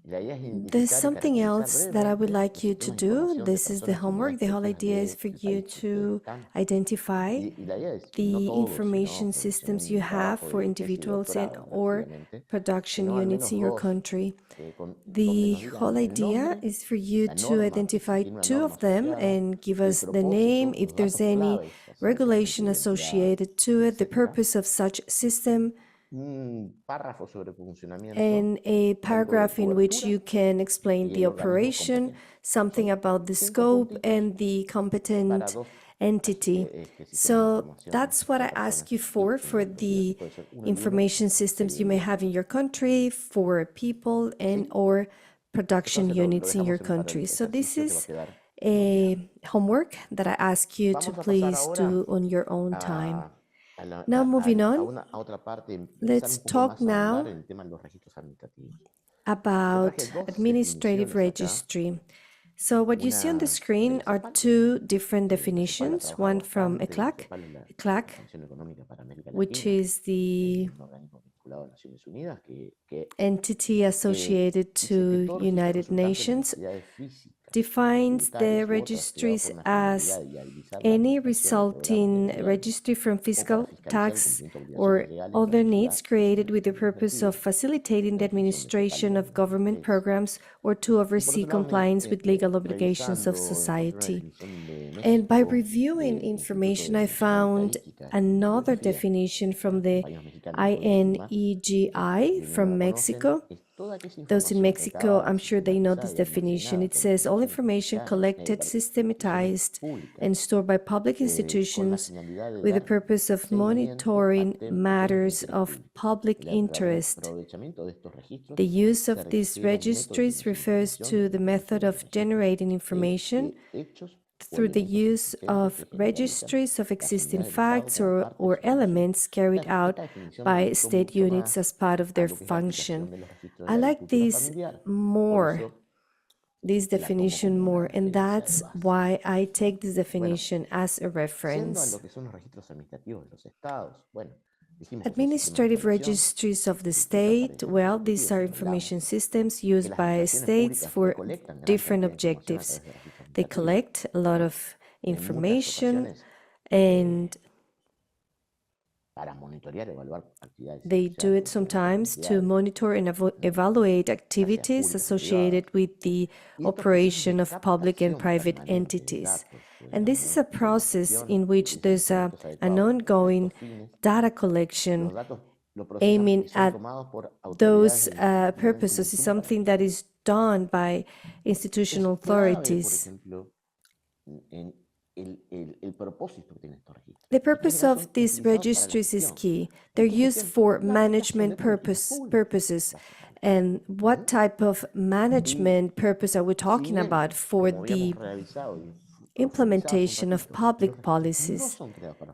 La idea es There's identificar y something caracterizar else that I would brevemente like los you to sistemas de do. información de This is the personas y homework. unidades The whole protegidas idea is for del you país en que ustedes to están. identify Y la idea es, no the todos, sino information por ser systems you un have trabajo for de tesis de individuals and doctorado, or prácticamente, production sino al units menos in your dos, country. donde The nos digan whole el idea nombre, is for you la to norma, si identify tiene una 2 norma of them asociada, and give el us the name, propósito, if los there's datos any claves, ya sea obviamente regulation identidad, associated to it, the etcétera. purpose of such system, Un párrafo sobre funcionamiento, and a algo de paragraph in which cobertura you can explain y the el organismo operation, competente. something Son about the 5 scope puntitos and the para competent 2 entity. sistemas de So información that's what de I ask you personas y for unidades protegidas. the Puede ser uno y uno, information systems you may seguiría. have in your country, for people and ¿Sí? or production Entonces lo units in your dejamos para el country. So this ejercicio que va a is quedar a homework that I ask you to Vamos a pasar please ahora do on your own time. a, Now moving on, a otra parte, empezar let's un poco talk más a ahondar now en el tema de los registros administrativos. Yo about traje 2 administrative definiciones acá. registry. So what you see on the Una screen de la are CEPAL, 2 different la CEPAL ha definitions, trabajado one from bastante, la CEPAL es la ECLAC, Comisión Económica para América which Latina, is the un organismo vinculado a Naciones Unidas que entity associated dice que to todo registro United resultante de Nations, necesidades físicas, defines the tributarias u otras creadas registries por una as finalidad de viabilizar la any administración de programas de resulting gobierno registry from o para fiscal, fiscalizar el tax, cumplimiento de obligaciones or legales de other las needs entidades y sus created with the organismos purpose of administrativos, facilitating la the definición de CEPAL del administration año of government 2003. programs or to Y por oversee otro lado, compliance with legal obligations of revisando, encontré una society. definición de And by México, reviewing del Instituto information, de I Nacional found Estadística y another Geografía, definition para from los the compañeros mexicanos de todo el clima, INEGI si bien no from la conocen, Mexico. Those in Mexico, I'm sure they know this definition. It says all information collected, systematized, and stored by public institutions with the purpose of monitoring matters of public interest. The use of these registries refers to the method of generating information through the use of registries of existing facts or elements carried out by state units as part of their function. I like this definition more, and that's why I take this definition as a reference. Administrative registries of the state, well, these are information systems used by states for different objectives. They collect a lot of information and they do it sometimes to monitor and evaluate activities associated with the operation of public and private entities. And this is a process in which there's an ongoing data collection aiming at those purposes. Is something that is done by institutional authorities. The purpose of these registries is key. They're used for management purposes. And what type of management purpose are we talking about? For the implementation of public policies.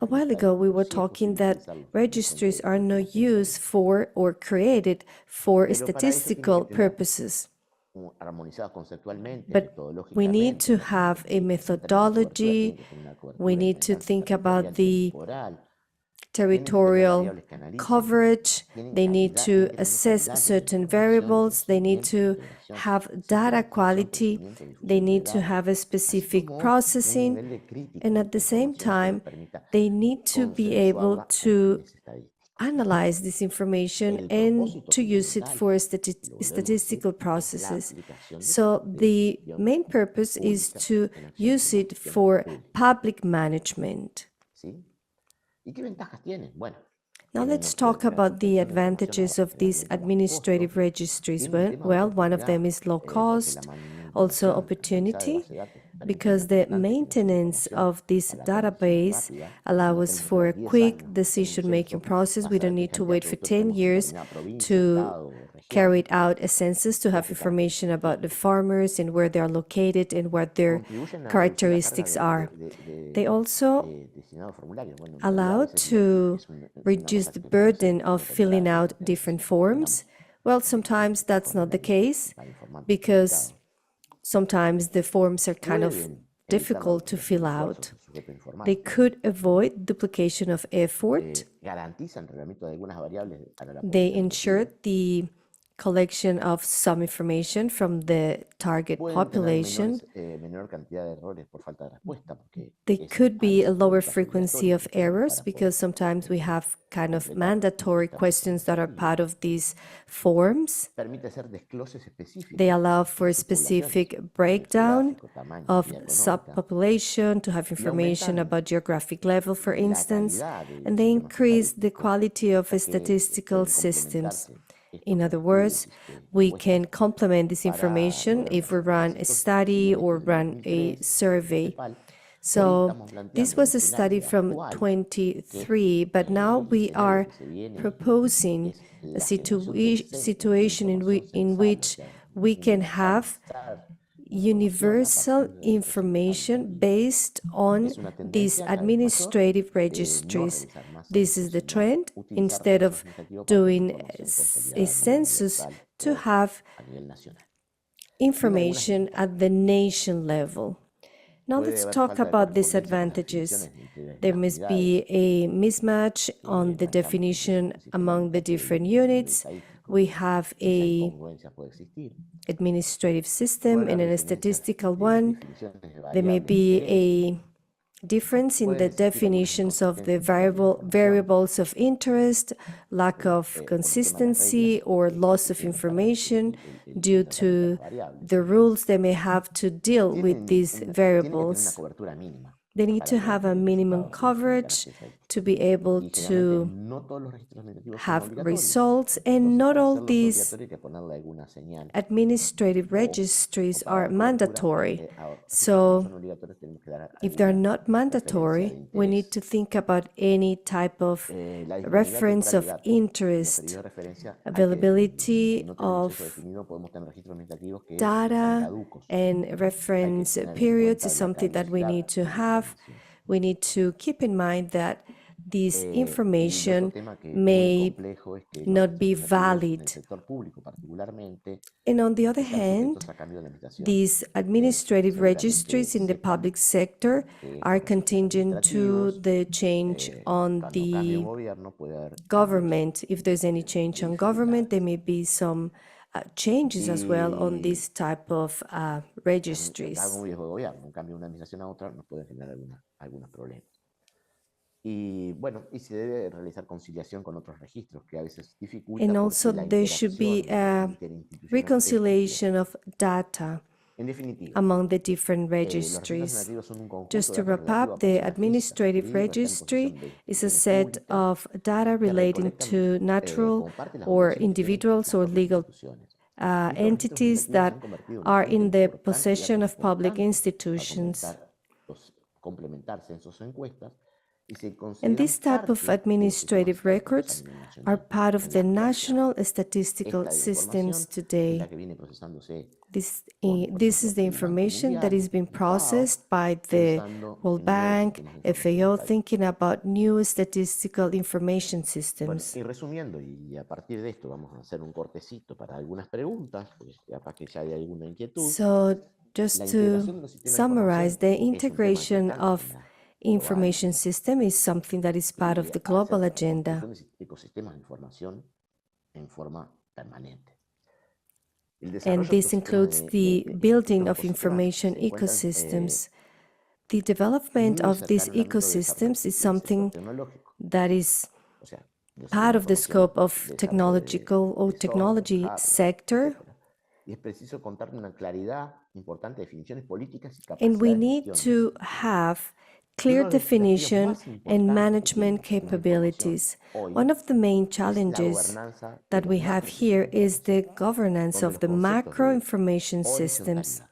A while ago, we were talking that registries are no use for or created for statistical purposes. But we need to have a methodology. We need to think about the territorial coverage. They need to assess certain variables. They need to have data quality. They need to have a specific processing. And at the same time, they need to be able to analyze this information and to use it for statistical processes. So the main purpose is to use it for public management. Now let's talk about the advantages of these administrative registries. Well, one of them is low cost, also opportunity, because the maintenance of this database allows us for a quick decision-making process. We don't need to wait for 10 years to carry out a census to have information about the farmers and where they are located and what their characteristics are. They also allow to reduce the burden of filling out different forms. Well, sometimes that's not the case because sometimes the forms are kind of difficult to fill out. They could avoid duplication of effort. They ensure the collection of some information from the target population. There could be a lower frequency of errors because sometimes we have kind of mandatory questions that are part of these forms. They allow for a specific breakdown of subpopulation, to have information about geographic level, for instance, and they increase the quality of statistical systems. In other words, we can complement this information if we run a study or run a survey. So this was a study from 23, but now we are proposing a situation in which we can have universal information based on these administrative registries. This is the trend. Instead of doing a census, to have information at the nation level. Now let's talk about disadvantages. There must be a mismatch on the definition among the different units. We have a administrative system and a statistical one. There may be a difference in the definitions of the variables of interest, lack of consistency, or loss of information due to the rules they may have to deal with these variables. They need to have a minimum coverage. to be able Y generalmente to no todos los registros administrativos son have obligatorios. results, and Entonces, not para all hacerlos these obligatorios hay que ponerle alguna señal. administrative O registries para are dar cobertura, mandatory. a registros que no So son obligatorios tenemos que dar if they're alguna not referencia de mandatory, we need interés. to think about any type of La disponibilidad reference temporal de of datos, en los interest, periodos de referencia hay que definirlo. availability Si no tenemos eso of definido, podemos tener registros administrativos que están data, caducos. and Hay que reference tener en periods cuenta is la something that we caducidad need to de la have. información. We need to keep in mind that this Y otro information tema que es muy may complejo es que los not be registros administrativos en valid. el sector público particularmente And on the other están hand, sujetos a cambio de administración. these administrative Seguramente registries in the sepan public sector que are estos registros contingent to administrativos, the change on cuando cambie un the gobierno, puede haber cambios government. If there's any de change on government, there dificultades. may be some changes as well on Y this type of cambia registries. un viejo gobierno, un cambio de una administración a otra nos puede generar algunos problemas. Y bueno, y se debe realizar conciliación con otros registros que a veces dificulta And porque also la there should be interacción a interinstitucional es reconciliation compleja. of data En definitiva, among the different los registros registries. administrativos son un conjunto Just de to datos wrap relativos up, a the personas físicas, administrative jurídicas, que están en registry posesión de is a instituciones set públicas of data que relating recolectan, to natural comparten las or obligaciones que tienen individuals las or propias legal instituciones. Estos registros entities administrativos se that han convertido en are fuente in the importante y possession of public reconfortante institutions. para complementar censos o encuestas y se And consideran this type of parte de los sistemas administrative estadísticos a records nivel nacional are part of en the la actualidad. national statistical Esta systems información es today. la que viene procesándose This, por this is ejemplo, the el Banco information that Mundial is being y FAO, processed by the pensando World en nuevos Bank, sistemas de información FAO, estadística. thinking about new statistical information Bueno, systems. y resumiendo, y a partir de esto vamos a hacer un cortecito para algunas preguntas, porque capaz que ya hay alguna inquietud. So La just to integración de los sistemas de summarize, información the es un tema que integration está en of la global information system is something that is part of y the hacer global la agenda. construcción de ecosistemas de información en forma permanente. El And desarrollo de this estos sistemas includes the estos building of ecosistemas information se encuentran ecosystems. The development muy of these cercano al ámbito de desarrollo ecosystems is del sector something tecnológico, that is o sea, part of the scope of desarrollo technological or de software, technology hardware, sector. etcétera. Y es preciso contar con una claridad importante de definiciones políticas y And we capacidades de need gestión. to have Y clear uno de los desafíos definition más and importantes que management tienen los sistemas de información capabilities. hoy One of the main es la challenges gobernanza de that los we have macrosistemas here de is the información, governance donde of los the conceptos macro de information systems. horizontalidad,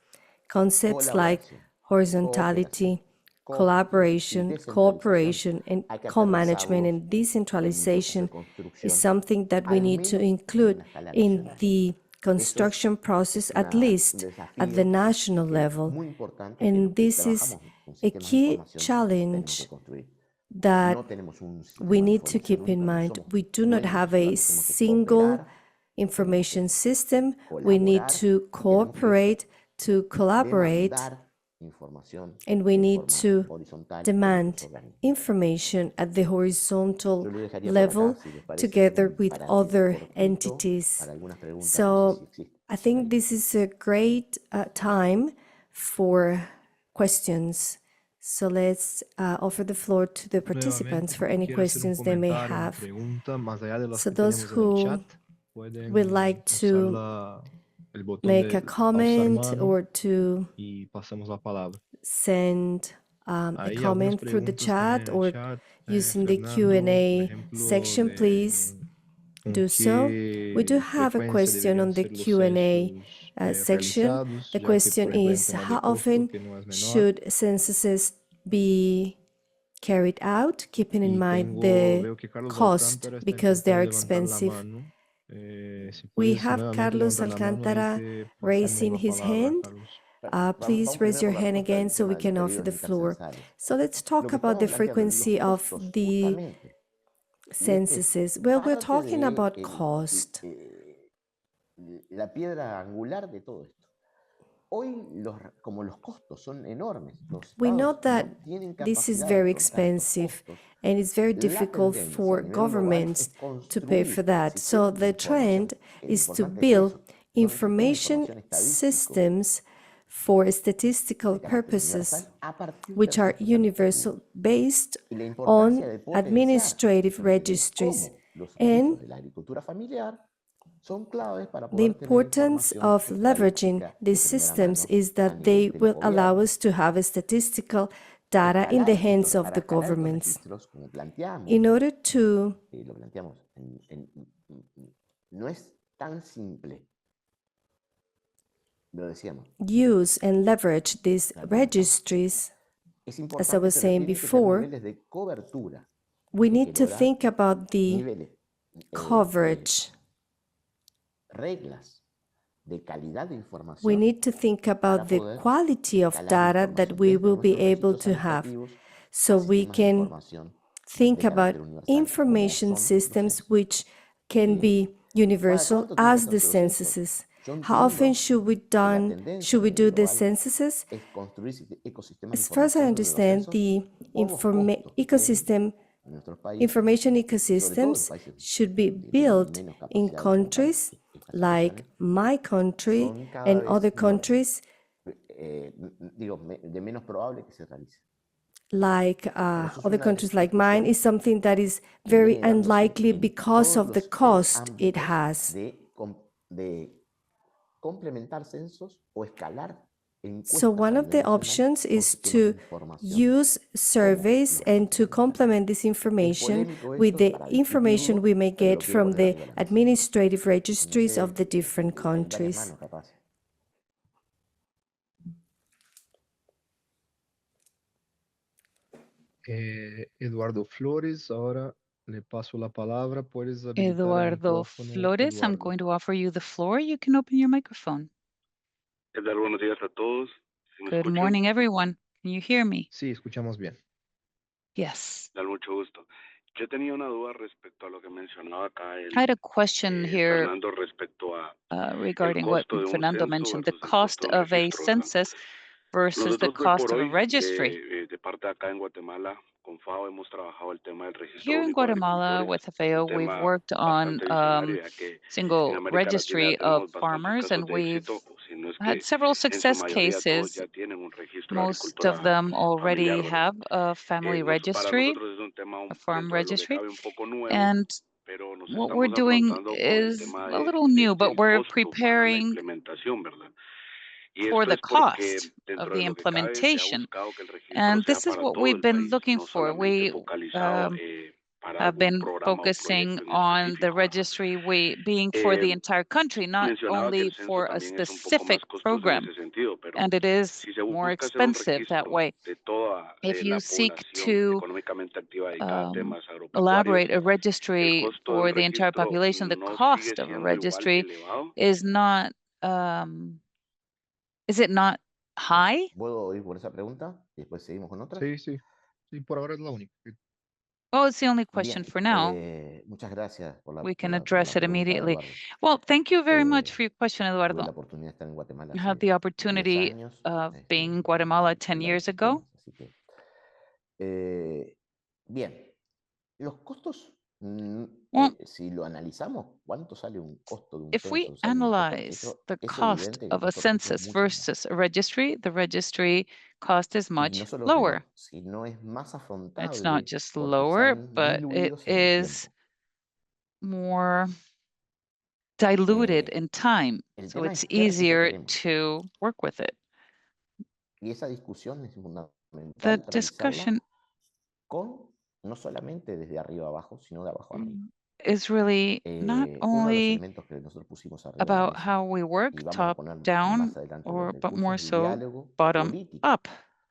Concepts like colaboración, horizontality, cooperación y collaboration, descentralización cooperation, and hay que co-management aterrizarlos and en un proceso de decentralization is construcción something that we al need to menos en include una escala in nacional. the Eso construction process, es at un least at the desafío national que es level. muy importante que And los que this is trabajamos con a sistemas de key información tenemos que challenge construir. that No tenemos un we sistema de need to información keep in único, no mind. somos We do not dueños have de a eso, tenemos que single cooperar, information tenemos que system. We need colaborar to y tenemos que cooperate, to collaborate, demandar información and we en need forma to horizontal con demand otros organismos. information at the horizontal Yo lo dejaría por level acá, si les parece, together un with parántimo other cortito entities. para algunas preguntas, no sé So si existen I por think ahí. this is a great time for questions. So let's offer the floor to the participants for any Quiere hacer un questions they may comentario, una have. pregunta, más allá de las So que those tenemos en el who chat, pueden would like usar to el botón make de a alzar comment mano or to y pasamos la palabra. send a Hay algunas comment through the preguntas chat también en el or chat. using the Fernando, por Q&A ejemplo, section, please con do so. We do qué have a frecuencia question deberían on the ser los Q&A censos section. realizados, The ya que, por question ejemplo, hay un is, tema de how costo often que no es menor. should censuses be carried out, keeping in Y mind veo the que Carlos cost, Alcántara está because they are intentando levantar la expensive? mano. Si We puedes have nuevamente Carlos levantar la mano y Alcántara te pasamos raising la his palabra, hand. Carlos. Please Vamos raise primero your por la hand respuesta again del so we tema de can los offer the periodos floor. intercensales. So let's Lo talk que about the estamos planteando, los frequency of costos, the justamente, y este es censuses. Well, we're parte talking de about cost. la piedra angular de todo esto. Hoy, como los costos son enormes, los We know estados that no tienen this is capacidad de very afrontar estos expensive costos. and it's very La difficult tendencia for a nivel global governments es to pay for construir that. So sistemas de the información. trend El is to importante es build eso, son sistemas de information información estadísticos systems for statistical de carácter purposes, universal a partir de which are registros universal based y la importancia on de potenciar administrative justamente de registries, cómo los and registros de la agricultura familiar son claves para the poder tener importance información of leveraging estadística de these primera systems mano is a that nivel they del will allow gobierno. us to have a statistical data in the Escalar hands estos, of para the escalar estos governments. registros, como planteamos, In order to lo planteamos, no es tan simple. Lo decíamos. use and leverage these registries, Es as I importante, was pero saying tienen que tener before, niveles de cobertura we que need to lograr think about the niveles, coverage. reglas de calidad de We información need to think para about the poder quality of escalar la data that información we desde will be nuestros able registros to have, administrativos so a we sistemas de can información think de about carácter universal como information son los systems censos. which can be universal ¿Cuánto tienen que as ser the los censos? censuses. Yo How often entiendo que la tendencia should a we nivel do the global censuses? es construir ecosistemas de As far as I información donde los understand, censos, the por los costos que tienen en nuestros países, information sobre todo en ecosystems países should be que tienen built menos in capacidad countries like espacial, my country son cada and vez other countries de menos probable que se realice. like Eso es other una countries like mine discusión is something that is que very viene dándose unlikely en because todos of the los cost it ámbitos has. de complementar censos o escalar So encuestas one a of the nivel nacional options con is sistemas de to información use como surveys los and to registros sanitarios. complement this Es information polémico with esto the para information discutirlo, we may pero get lo quiero from poner the arriba de la mesa. administrative No registries sé, of the different hay varias countries. manos capaz. Eduardo Flores, ahora le paso la palabra. Puedes habilitar el Eduardo micrófono, Flores, I'm Eduardo. going to offer you the floor. You can open your microphone. ¿Qué tal? Buenos días a todos. ¿Sí me Good escuchan? morning, everyone. Can you hear me? Sí, escuchamos bien. Yes. Da mucho gusto. Yo tenía una duda respecto a lo que mencionaba acá I had a question here Fernando respecto a el regarding what costo de un Fernando censo mentioned, the versus el cost costo de un of a registro, ¿verdad? census versus the Nosotros hoy por cost of a hoy, registry. de parte de acá en Guatemala, con FAO hemos trabajado el tema del registro Here in único de Guatemala, agricultores. with Es un FAO, we've tema worked on bastante visionario, ya que en single América Latina ya registry of tenemos bastantes farmers, casos and de we've éxito, o si no es had que several en su success mayoría todos cases. ya tienen un registro de Most of agricultura them already familiar, ¿verdad? have a family Para registry, nosotros es un tema a farm dentro de lo que registry, cabe un poco nuevo, and pero nos what we're estamos doing afrontando con el is tema a little new, but del we're costo para la preparing implementación, ¿verdad? Y for esto the es porque cost of dentro the de lo que cabe se ha implementation. buscado que el registro And sea this is para what todo we've el been país, looking no for. solamente We focalizado para have algún been programa o focusing proyecto en on the específico, ¿verdad? registry being for the entire country, not Mencionaba que only el censo for a también es un poco specific más costoso en program, ese sentido, pero and it is si se more busca hacer un expensive that registro way. de toda If you la seek población to económicamente activa dedicada a temas agropecuarios, elaborate a el registry costo de un for the entire registro population, the no sigue cost of a siendo igual de registry elevado. is not, is it not high? ¿Puedo ir por esa pregunta y después seguimos con otras? Sí, sí. Sí, por ahora es la única. Oh, it's the only question Bien, for now. muchas gracias por We can por address it pregunta, immediately. Eduardo. Well, thank you very much for your question, Tuve la Eduardo. oportunidad de estar en Guatemala I had hace the 10 opportunity años, of being in Guatemala 10 la years ago. visité, así que, bien, los costos, Well, si lo analizamos, ¿cuánto sale un costo de un if we censo? ¿Sale un costo de analyze registro? the Es cost evidente que el of a costo de registro es census mucho menor. versus a registry, the registry cost is Y much no solo es lower. menor, sino es más It's not afrontable just porque lower, están but it diluidos en el is tiempo. more diluted Eh, in time, el so tema it's es qué registro easier queremos. to work with it. Y esa discusión es The fundamental discussion realizarla con, no solamente desde arriba abajo, sino de abajo arriba. is really not Uno de los only elementos que nosotros pusimos arriba de la about mesa, how we work y vamos a top poner down, más adelante los but recursos, more es el so diálogo bottom político, up.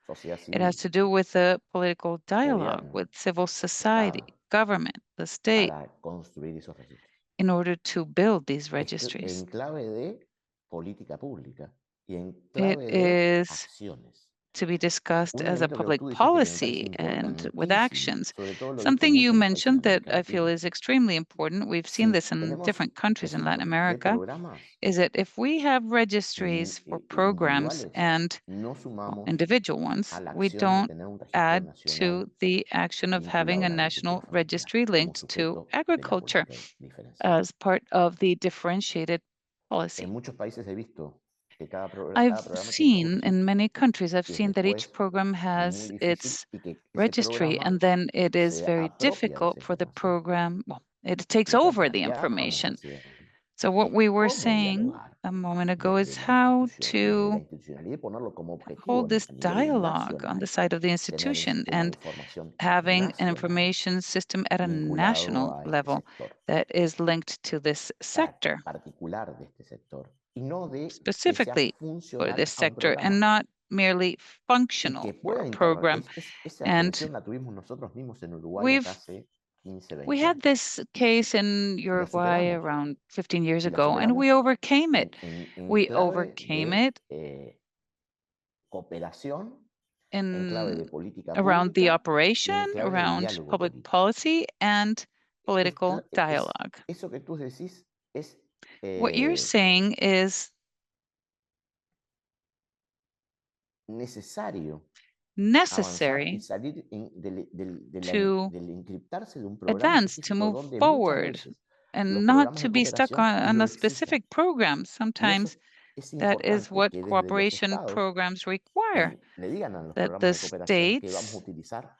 sociedad It has civil, to do with the political dialogue gobierno, with civil society, Estado, government, the state, para construir esos registros. in order to build these En registries. clave de política pública y en It clave de is acciones. to be discussed Un as a elemento que public tú dijiste que me parece policy and with importantísimo, actions. sobre todo lo he visto Something you mucho en los países de mentioned that América I feel Latina. is extremely important, we've seen Si this in tenemos different countries in Latin registros de America, programas is that if we have registries for programs individuales, and no sumamos individual a ones, la we acción de don't tener un registro add nacional to the action of having vinculado a a la agricultura national familiar registry como linked to sujeto de la agriculture política diferenciada. as part of the differentiated policy. En muchos países he visto que cada I've programa tiene su seen registro in many countries, I've y es seen that each después program muy has difícil its y que ese registry, programa and then it is se very apropia de difficult esa for the información program, well, it takes y trata over de the aliarla a las information acciones So what es we were cómo saying dialogar a moment ago is how desde la to institucionalidad y ponerlo como objetivo hold this a nivel dialogue on the nacional, side of the tener un institution sistema de and información having an nacional information system at a vinculado national a este level sector, that is linked to this sector, particular de este sector, y no de que sea specifically for funcional this a un sector, and programa. not merely Y que functional for pueda a program. esa And aprensión la tuvimos nosotros mismos en Uruguay acá we've hace 15, we 20 had años. this case in Y la Uruguay superamos. around 15 years Y la ago, and we superamos overcame it. en We clave overcame de it cooperación, en clave in de política around the pública y operation, en clave de around diálogo public político. policy and political dialogue. Eso que tú decís es What you're saying is necesario avanzar y necessary salir to del encriptarse de un programa advance, to específico move donde muchas forward, veces los and not programas to de be stuck cooperación on lo a exigen. specific program. Y eso Sometimes es that is importante what que desde los cooperation estados programs require, le digan a los that programas the de cooperación que vamos a states utilizar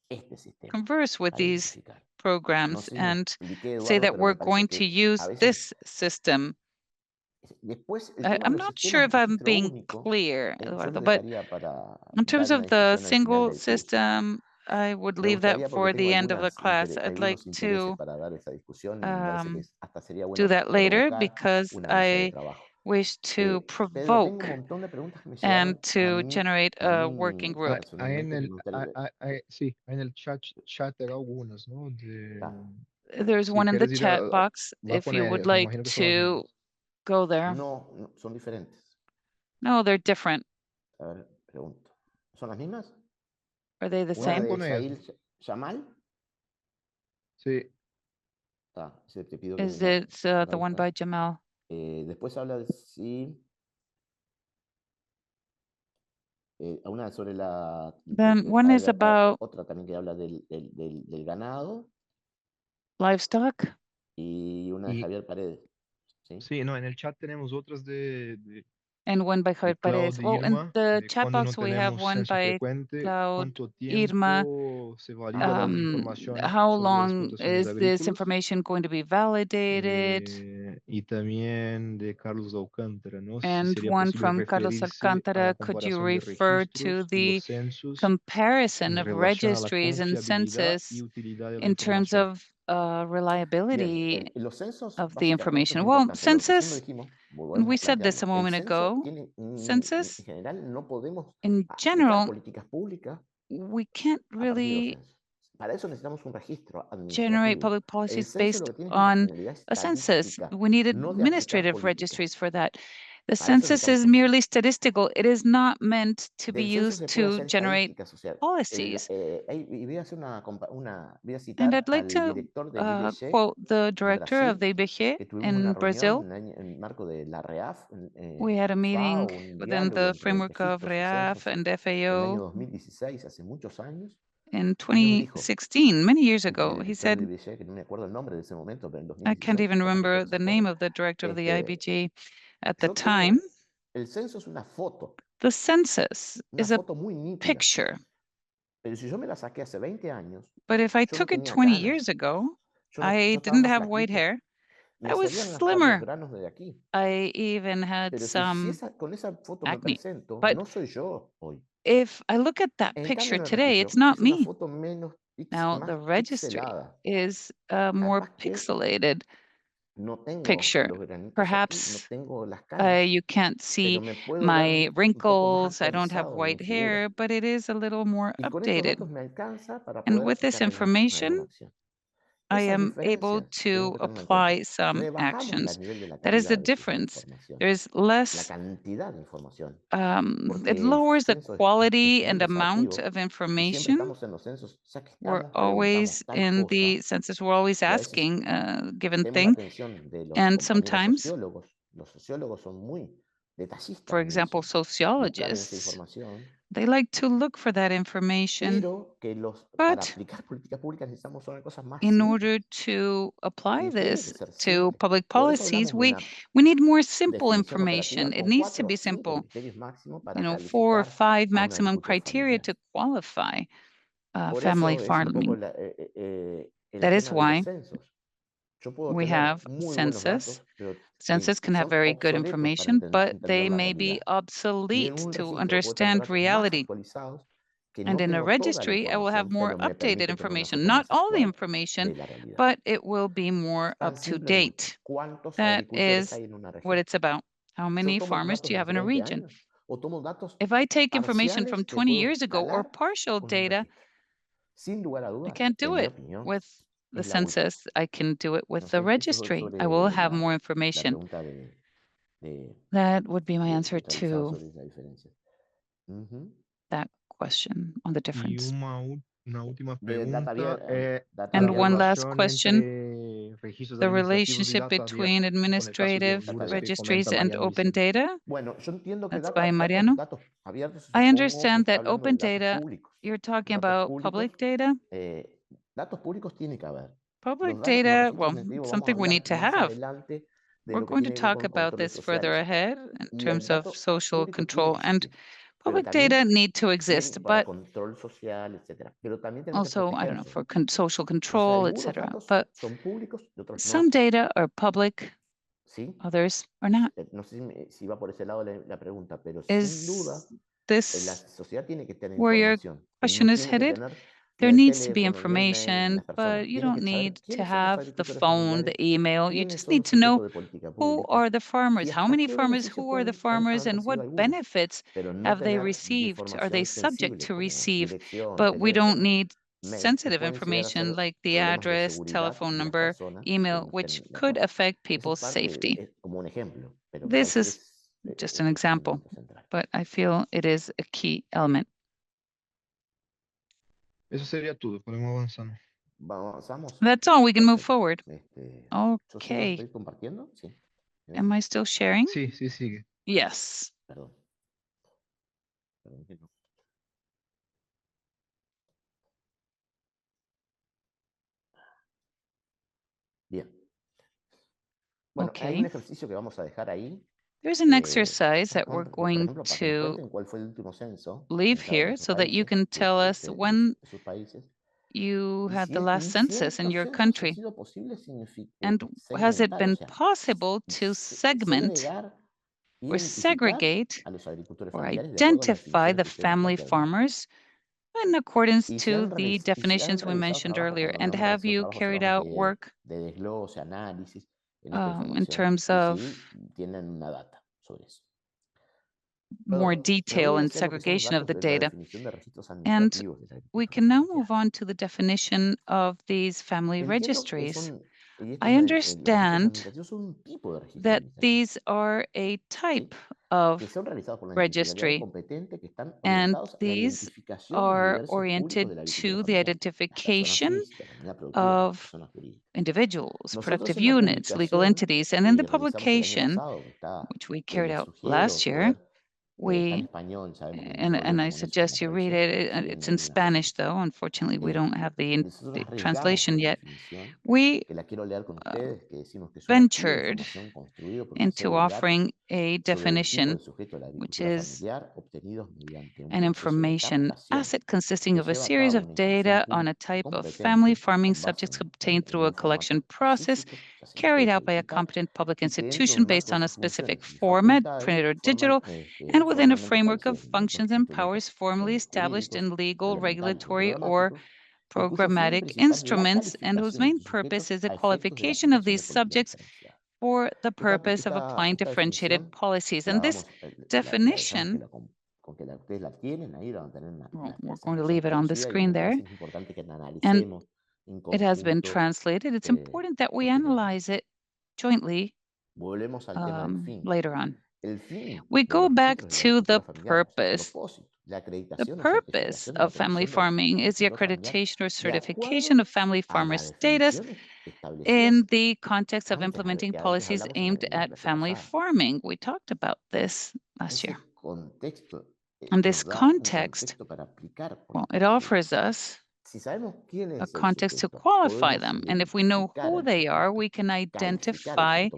este sistema converse with para these identificar. No programs sé si me and expliqué, say Eduardo, that pero me we're parece going to que a use veces this system. después el tema de I'm los not sure sistemas de if I'm registro being único, clear, yo lo Eduardo, but dejaría para in dar terms una of the discusión al final single del curso. system, I would Me leave that gustaría porque for tengo the end of the class. I'd like algunos intereses to para dar esa discusión y me parece que hasta sería do bueno that later provocar because una mesa de I trabajo. wish to Pedro, tengo un provoke montón de preguntas que me and llegaron to generate a a working mí group. personalmente que me gustaría... Sí, en el chat era algunas, ¿no? Claro. There's Si one in the quieres ir chat box va if con you would ellas, me like imagino que son las to mismas. go there. No, son diferentes. No, they're different. A ver, pregunto. ¿Son las mismas? Are they the Una Van same? de con ellas. Sail Yamal. Sí, Te pido que Is me it the one traduzcas. by Jamal? Después habla de sí. Una sobre la. Then one is about Otra también que habla del ganado. livestock. Y una de y Javier Paredes. ¿Sí? sí, no, en el chat tenemos otras And one by de Javier Paredes. Cloud Well, in Irma, the de chat cuando no box, we have tenemos one censo by frecuente, Cloud cuánto Irma. tiempo se valida la información How sobre las long explotaciones is this agrícolas. information going to be validated? Y también de Carlos Alcántara, ¿no? Si And sería one posible from Carlos referirse a la Alcántara, could you comparación de refer to registros y los the censos comparison en of relación a la registries and confiabilidad y census utilidad de la in terms información. of reliability Bien, los censos, of the básicamente, es information? muy Well, importante. Recién lo census, dijimos, and volvemos we a said this plantearlo. a El moment censo ago, tiene, en census general, no podemos in aplicar general, políticas públicas we can't a partir de los really censos. Para eso necesitamos un registro generate administrativo. public El policies censo lo based que tiene es una on finalidad a census. estadística, We need no de aplicar administrative políticas. registries for that. The Para eso census necesitamos is merely statistical. It is not meant to be del censo used se puede to hacer generate estadísticas, o sea, policies. y voy a hacer voy a And citar I'd like al to director del IBG quote the en director of the Brasil, IBGE que tuvimos una in reunión Brazil. en el marco de la REAF, We had a meeting FAO, un within diálogo the entre framework of registros y REAF censos and en el año FAO 2016, hace muchos años, in y nos dijo 2016, many years el ago. He director del said, IBG, que no me acuerdo el nombre de ese momento, pero en I can't 2016, even capaz que remember ustedes se the name acuerdan, of the director of the IBG at the yo time. tengo, el censo es una The census is a foto muy nítida, picture. pero si yo me la saqué hace 20 años, But if I yo no took it tenía 20 canas, years ago, yo I estaba didn't más have white flaquito, hair. me I was salían hasta los slimmer. granos de aquí. I even had Pero some con esa foto me acne. presento, But no soy yo hoy. if I look at that En cambio, picture en el today, it's registro not es una me. foto Now, más the registry pixelada. is a more Capaz que pixelated no tengo picture. los granitos aquí, no Perhaps tengo las canas, you can't pero see me puedo ver my un poco más wrinkles. I don't have actualizado en mi white figura. hair, but it is a little more Y con estos updated. datos me alcanza para And poder with this aplicar alguna information, acción. I Esas am able diferencias tenemos to que tenerlas en cuenta. apply some Rebajamos el actions. nivel de la That is the calidad de difference. información, There is la less, cantidad de información, it porque el lowers the censo es quality muy and amount exhaustivo of y siempre information. estamos en los censos, ya que We're estamos, always preguntamos tal in cosa the census, we're always y a veces asking a given tenemos la thing. atención de los And compañeros sometimes, sociólogos. Los sociólogos son muy detallistas for en example, eso, buscar en esa sociologists, información, they like to look for that information. pero que para But aplicar políticas públicas necesitamos son cosas más in simples order to apply y tiene que this ser to simple. public Por eso policies, hablamos de we una need more simple definición operativa information. It con needs to 4 o be 5 simple, criterios máximos para 4 or calificar 5 a un maximum agricultor criteria familiar. to qualify Por family eso es un poco farming. el That is tema de los why censos. We have census. Census can have very good information, but they may be obsolete to understand reality. And in a registry, I will have more updated information, not all the information, but it will be more up to date. That is what it's about. How many farmers do you have in a region? If I take information from 20 years ago or partial data, I can't do it with the census. I can do it with the registry. I will have more information. That would be my answer to that question on the Y difference. una última pregunta. And la one last relación question, entre registros the administrativos y relationship datos between abiertos, con el caso de administrative Honduras que registries comenta and Mariano open Vicente. data. That's by Mariano. I understand that open data, you're talking about public data. Public data, well, something we need to have. We're going to talk about this further ahead in terms of social control, and public data need to exist, but also, I don't know, for social control, etc. But some data are public, others are not. Is this where your question is headed? There needs to be information, but you don't need to have the phone, the email. You just need to know who are the farmers, how many farmers, who are the farmers, and what benefits have they received? Are they subject to receive? But we don't need sensitive information like the address, telephone number, email, which could affect people's safety. This is just an example, but I feel it is a key element. Eso sería todo, podemos avanzar. That's all, we can move forward. Okay. Am I still sharing? Sí, sí, sigue. Yes. Okay. There's an exercise that we're going to leave here so that you can tell us when you had the last census in your country. And has it been possible to segment or segregate or identify the family farmers in accordance to the definitions we mentioned earlier? And have you carried out work in terms of more detail and segregation of the data? And we can now move on to the definition of these family registries. I understand that these are a type of registry, and these are oriented to the identification of individuals, productive units, legal entities. And in the publication, which we carried out last year, and I suggest you read it. It's in Spanish, though. Unfortunately, we don't have the translation yet. We ventured into offering a definition, which is an information asset consisting of a series of data on a type of family farming subjects obtained through a collection process carried out by a competent public institution based on a specific format, printed or digital, and within a framework of functions and powers formally established in legal, regulatory, or programmatic instruments, and whose main purpose is the qualification of these subjects for the purpose of applying differentiated policies. And this definition, well, we're going to leave it on the screen there, and it has been translated. It's important that we analyze it jointly later on. We go back to the purpose. The purpose of family farming is the accreditation or certification of family farmer status in the context of implementing policies aimed at family farming. We talked about this last year. And this context, well, it offers us a context to qualify them. And if we know who they are, we can identify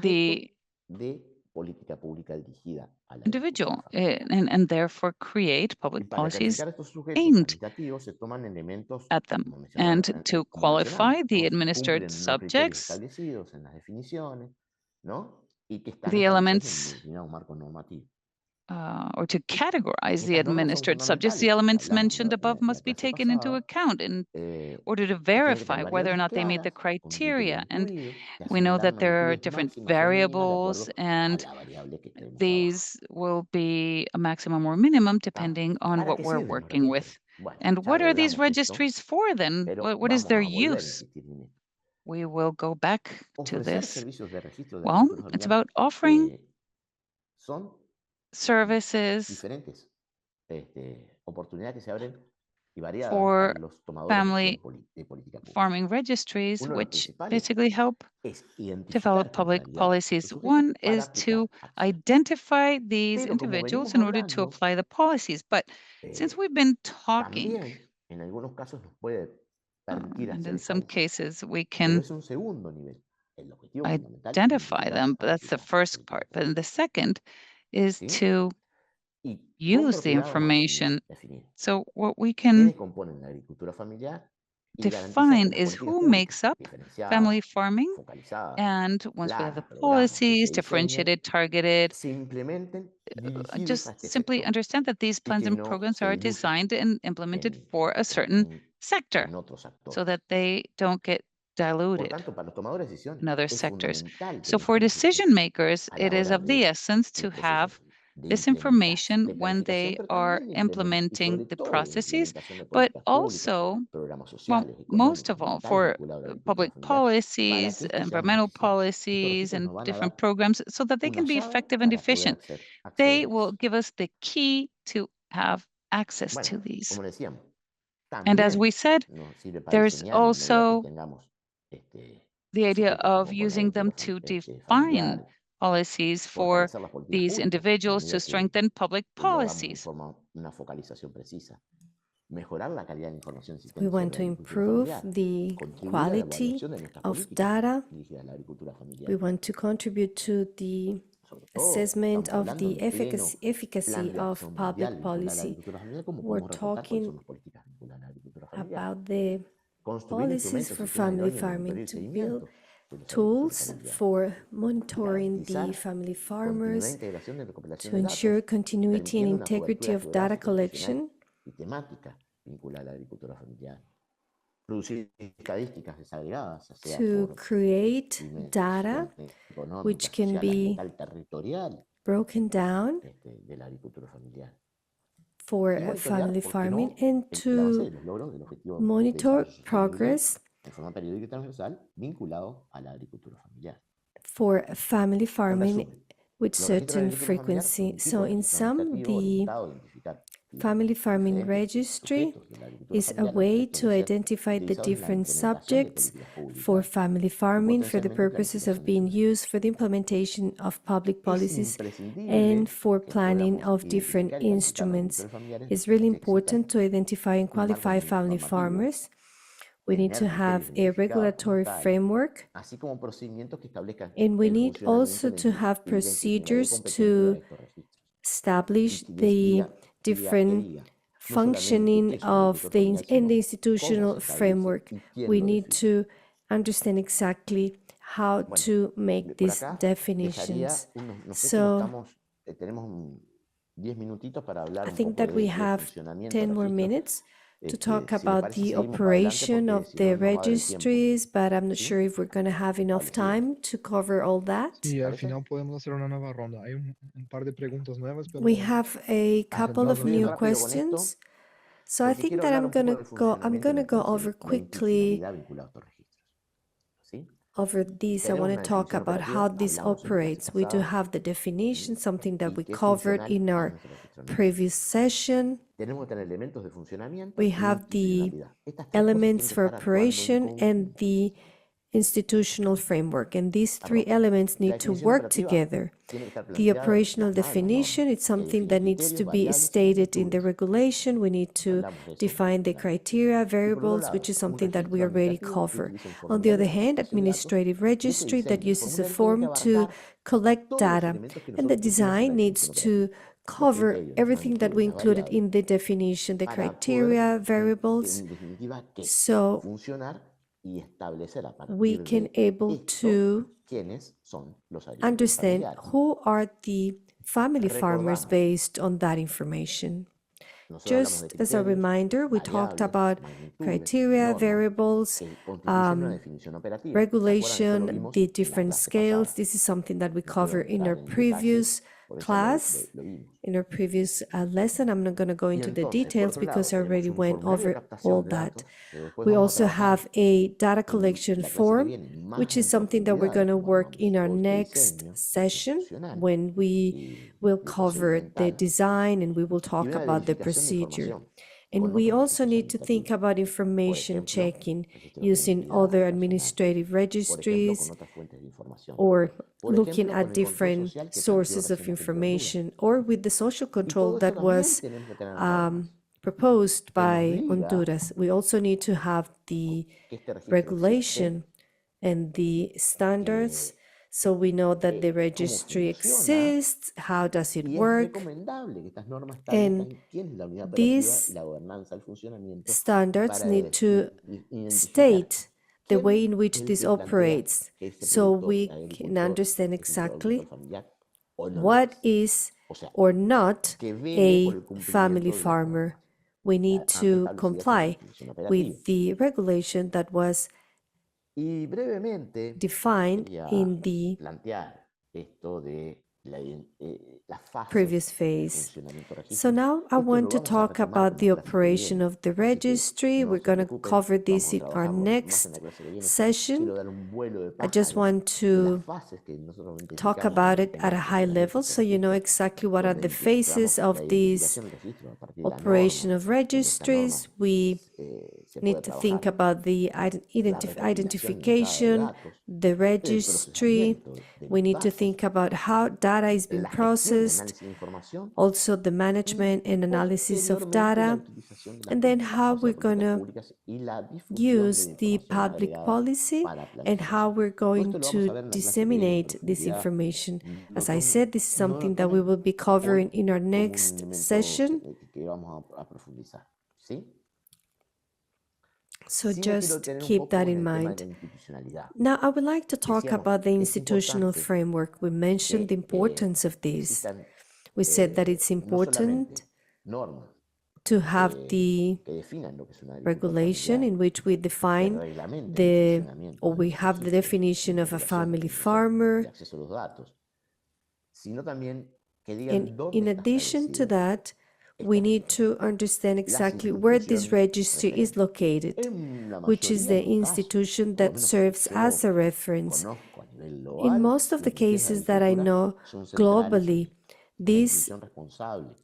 the política pública dirigida a la individual agricultura familiar. and therefore create public Y para policies calificar estos sujetos aimed administrativos se toman elementos, at them. como mencionaba, And to como mencionamos, qualify the ¿no? Si administered cumplen unos criterios subjects, establecidos en las definiciones, ¿no? Y que están the establecidos en elements, determinado marco normativo. or to categorize the Estas normas son administered subjects, the fundamentales. elements Hablamos mentioned above en la must be clase taken into pasada, account in order to que tiene que tener verify whether or variables not they meet the claras, con un criterio criteria. And incluido, que we know asignan that una there are liquidez different máxima o mínima de variables, acuerdo a and la variable que estemos trabajando. these will be a maximum or minimum depending on ¿Para what qué we're sirven los working with. registros? Bueno, And ya what are these hablamos de esto, registries for then? pero What is vamos their a volver a use? insistir en esto. We will go back to Ofrecer this. servicios de registro de Well, agricultura it's familiar about offering son services diferentes oportunidades que se abren y variadas for para los tomadores de family decisión de política pública. farming registries, Uno de los which principales basically help es identificar develop con public claridad policies. estos sujetos One para is to aplicar acciones. identify these Pero como individuals venimos in order to hablando, apply the policies. But since we've been talking, también en algunos casos nos puede permitir and hacer in esta some búsqueda. cases we Pero can es un segundo nivel. El objetivo fundamental es identify identificar them, but para that's the aplicar first políticas part. But públicas. then the second is ¿Sí? to Y con use the propiedad vamos a information. definir So what we quiénes can componen la agricultura familiar y garantizar que define las is políticas who públicas makes up family diferenciadas, farming, focalizadas, and once we have the planes, programas que policies, se diseñen, differentiated, targeted, se implementen dirigidos a just este simply sector understand that these y plans que and no programs se are diluyan designed and implemented en, for a certain sector en otros so actores. that they don't get Por diluted tanto, para los tomadores de decisión in other es sectors. fundamental So tener for estos registros decision makers, a la it is hora of the essence del to proceso have de this implementación, information de when planificación, they pero are también de implementing sobre the todo de processes, implementación de but políticas públicas, also, programas well, sociales, most económicos, of all, ambientales for vinculados a la agricultura public familiar, para policies, que estos sean environmental eficientes. Estos policies, registros and nos van a different dar programs so that they una can be llave effective and para poder efficient. acceder a They will ellos. give us the key to have access Bueno, to these. como decíamos, And as we también said, nos sirve para there's diseñar en medida que also tengamos the idea sujetos que of componen la using them agricultura to define familiar, policies for fortalecer las políticas these públicas en individuals medida to strengthen public logramos policies. una focalización precisa, mejorar la calidad de la información We existente want sobre to la agricultura improve familiar, the contribuir a la quality evaluación de nuestras of políticas data. dirigidas a la agricultura familiar, We want to contribute to the sobre todo assessment estamos of hablando the en pleno efficacy plan de of acción public mundial vinculada a la policy. agricultura familiar, como We're podemos reportar cuáles son talking las políticas vinculadas a la agricultura familiar. about the Construir policies instrumentos for y sistemas family idóneos de farming, monitoreo y to seguimiento build de los agricultores tools familiares, for monitoring the garantizar family continuidad e farmers, integración de recopilación to de ensure datos, continuity and permitiendo una integrity cobertura of data geográfica, funcional collection, y temática vinculada a la agricultura familiar, producir estadísticas desagregadas, ya sea to por create dimensión data económica, which can social, be ambiental, territorial broken down de la agricultura familiar. for Y monitorear, family ¿por qué farming, no?, and el avance to de los logros del objetivo de monitor desarrollo sostenible progress en forma periódica y transversal vinculado a la agricultura familiar. for family En farming resumen, with los registros de certain agricultura familiar son frequency. un So tipo de in registro some, administrativo the orientado a identificar los family farming diferentes registry sujetos de la agricultura is a familiar a way efectos to de ser identify the utilizados en la different implementación de subjects políticas for públicas family y farming for the potencialmente purposes of planificación de being políticas. used for the implementation of public Es policies and imprescindible for que planning podamos of different identificar y calificar los instruments. agricultores familiares It's really que existan important to identify and un marco qualify family normativo, farmers. We need tener to criterios have a identificados como regulatory tal, framework, así como procedimientos que establezcan and we el need also funcionamiento, to la have y la institucionalidad procedures competente de to estos registros. establish Y the que different diga no solamente functioning qué es un of agricultor the familiar, and the sino cómo institutional se establece framework. y quién We lo need define. to understand exactly how Bueno, to make por these acá definitions. dejaría no sé si So tenemos 10 minutitos para hablar I un think poco that we de have funcionamiento 10 de more registros. minutes to talk Si les about parece, the seguimos para adelante operation porque of si the no, no va a haber tiempo. registries, but I'm not ¿Sí? sure if we're going to have enough Vale, seguimos. time to cover all that. Y al ¿Parece? final podemos hacer una nueva ronda. Hay un par de preguntas nuevas, pero We have a couple vamos of a new esperar. Rápido con esto, questions. So I porque think quiero that hablar I'm un poco gonna del go. I'm funcionamiento y gonna go over la quickly intencionalidad vinculada a estos registros. ¿Sí? over these. I Tenemos want to una talk definición about operativa, how this hablamos en la clase operates. We do pasada, have the definition, something that y we que es covered funcional in a our nuestro registro. previous session. Tenemos que tener elementos de funcionamiento We y have the institucionalidad. Estas tres cosas tienen elements que for estar actuando en operation and conjunto. the institutional framework, and these three elements need to work together. The operational definition, it's something that needs to be stated in the regulation. We need to define the criteria, variables, which is something that we already cover. On the other hand, administrative registry that uses a form to collect data, and the design needs to cover everything that we included in the definition, the criteria, variables, so we can able to understand who are the family farmers based on that information. Just as a reminder, we talked about criteria, variables, regulation, the different scales. This is something that we covered in our previous class, in our previous lesson. I'm not going to go into the details because I already went over all that. We also have a data collection form, which is something that we're going to work in our next session when we will cover the design and we will talk about the procedure. And we also need to think about information checking using other administrative registries or looking at different sources of information or with the social control that was proposed by Honduras. We also need to have the regulation and the standards so we know that the registry exists, how does it work, and these standards need to state the way in which this operates so we can understand exactly what is or not a family farmer. We need to comply with the regulation that was defined in the previous phase. So now I want to talk about the operation of the registry. We're going to cover this in our next session. I just want to talk about it at a high level so you know exactly what are the phases of this operation of registries. We need to think about the identification, the registry. We need to think about how data is being processed, also the management and analysis of data, and then how we're going to use the public policy and how we're going to disseminate this information. As I said, this is something that we will be covering in our next session. So just keep that in mind. Now, I would like to talk about the institutional framework. We mentioned the importance of this. We said that it's important to have the regulation in which we define we have the definition of a family farmer. And in addition to that, we need to understand exactly where this registry is located, which is the institution that serves as a reference. In most of the cases that I know globally, this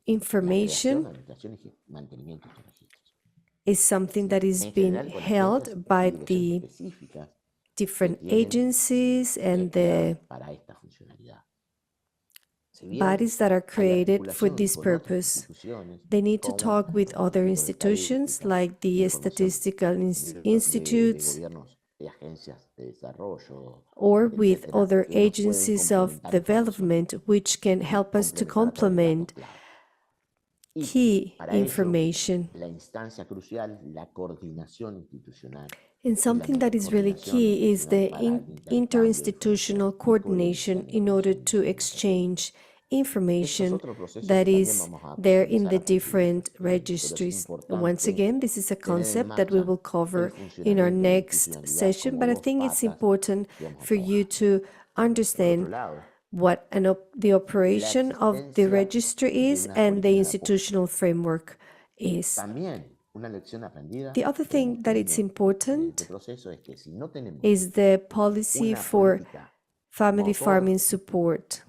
information is something that is being held by the different agencies and the bodies that are created for this purpose. They need to talk with other institutions like the statistical institutes or with other agencies of development which can help us to complement key information. And something that is really key is the interinstitutional coordination in order to exchange information that is there in the different registries. And once again, this is a concept that we will cover in our next session, but I think it's important for you to understand what the operation of the registry is and the institutional framework is. The other thing that it's important is the policy for family farming support.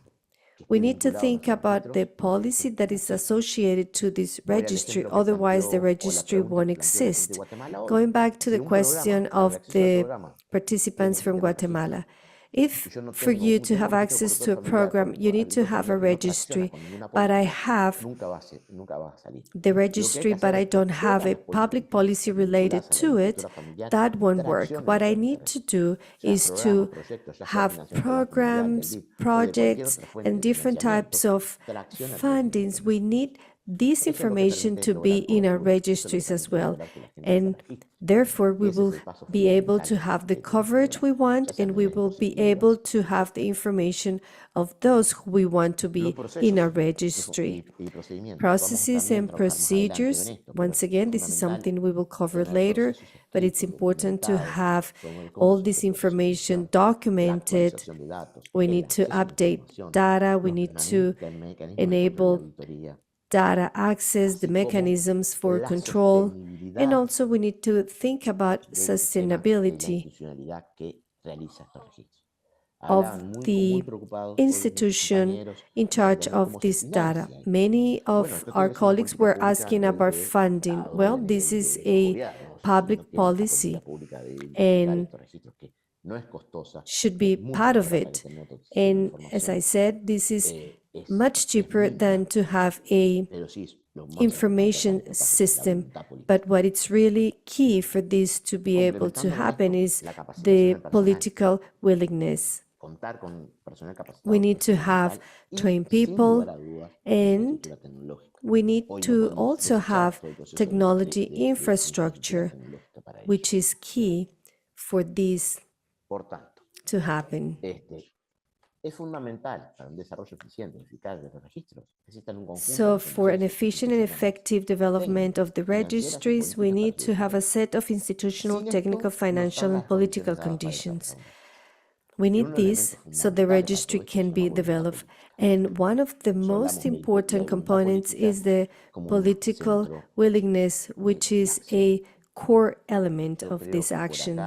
We need to think about the policy that is associated to this registry, otherwise the registry won't exist. Going back to the question of the participants from Guatemala, if for you to have access to a program, you need to have a registry, but I have the registry, but I don't have a public policy related to it, that won't work. What I need to do is to have programs, projects, and different types of fundings. We need this information to be in our registries as well. And therefore, we will be able to have the coverage we want, and we will be able to have the information of those who we want to be in our registry. Processes and procedures, once again, this is something we will cover later, but it's important to have all this information documented. We need to update data, we need to enable data access, the mechanisms for control, and also we need to think about sustainability of the institution in charge of this data. Many of our colleagues were asking about funding. Well, this is a public policy and should be part of it. And as I said, this is much cheaper than to have a information system. But what it's really key for this to be able to happen is the political willingness. We need to have trained people, and we need to also have technology infrastructure, which is key for this to happen. So for an efficient and effective development of the registries, we need to have a set of institutional, technical, financial, and political conditions. We need this so the registry can be developed. And one of the most important components is the political willingness, which is a core element of this action.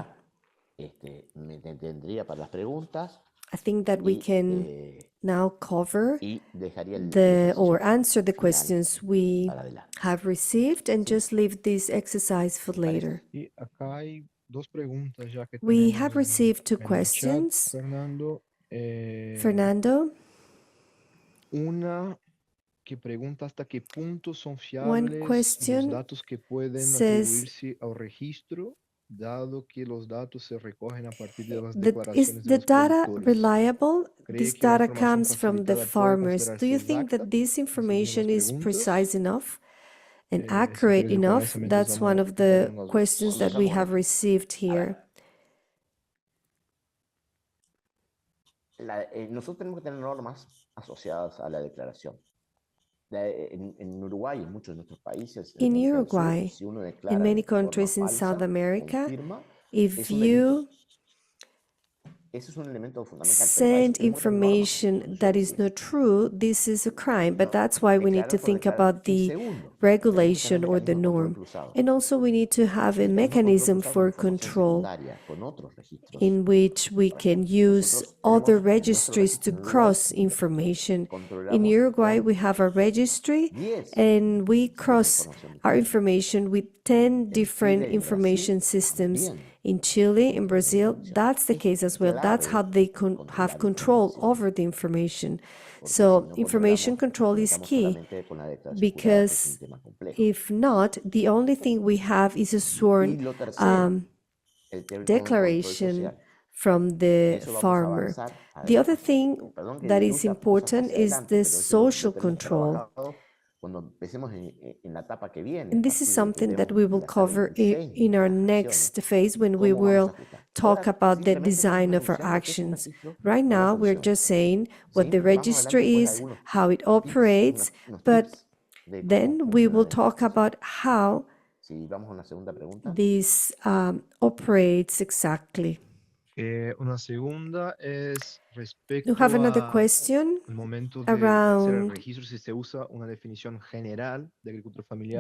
I think that we can now cover or answer the questions we have received and just leave this exercise for later. We have received two questions. Fernando, one question says, is the data reliable? This data comes from the farmers. Do you think that this information is precise enough and accurate enough? That's one of the questions that we have received here. Nosotros tenemos que tener normas asociadas a la declaración. En Uruguay, en muchos de nuestros países, in Uruguay, in many countries in South America, if you send information that is not true, this is a crime. But that's why we need to think about the regulation or the norm. And also we need to have a mechanism for control in which we can use other registries to cross information. In Uruguay, we have a registry and we cross our information with 10 different information systems. In Chile, in Brazil, that's the case as well. That's how they have control over the information. So information control is key, because if not, the only thing we have is a sworn declaration from the farmer. The other thing that is important is the social control. And this is something that we will cover in our next phase when we will talk about the design of our actions. Right now, we're just saying what the registry is, how it operates, but then we will talk about how this operates exactly. Una segunda es respecto You have another question around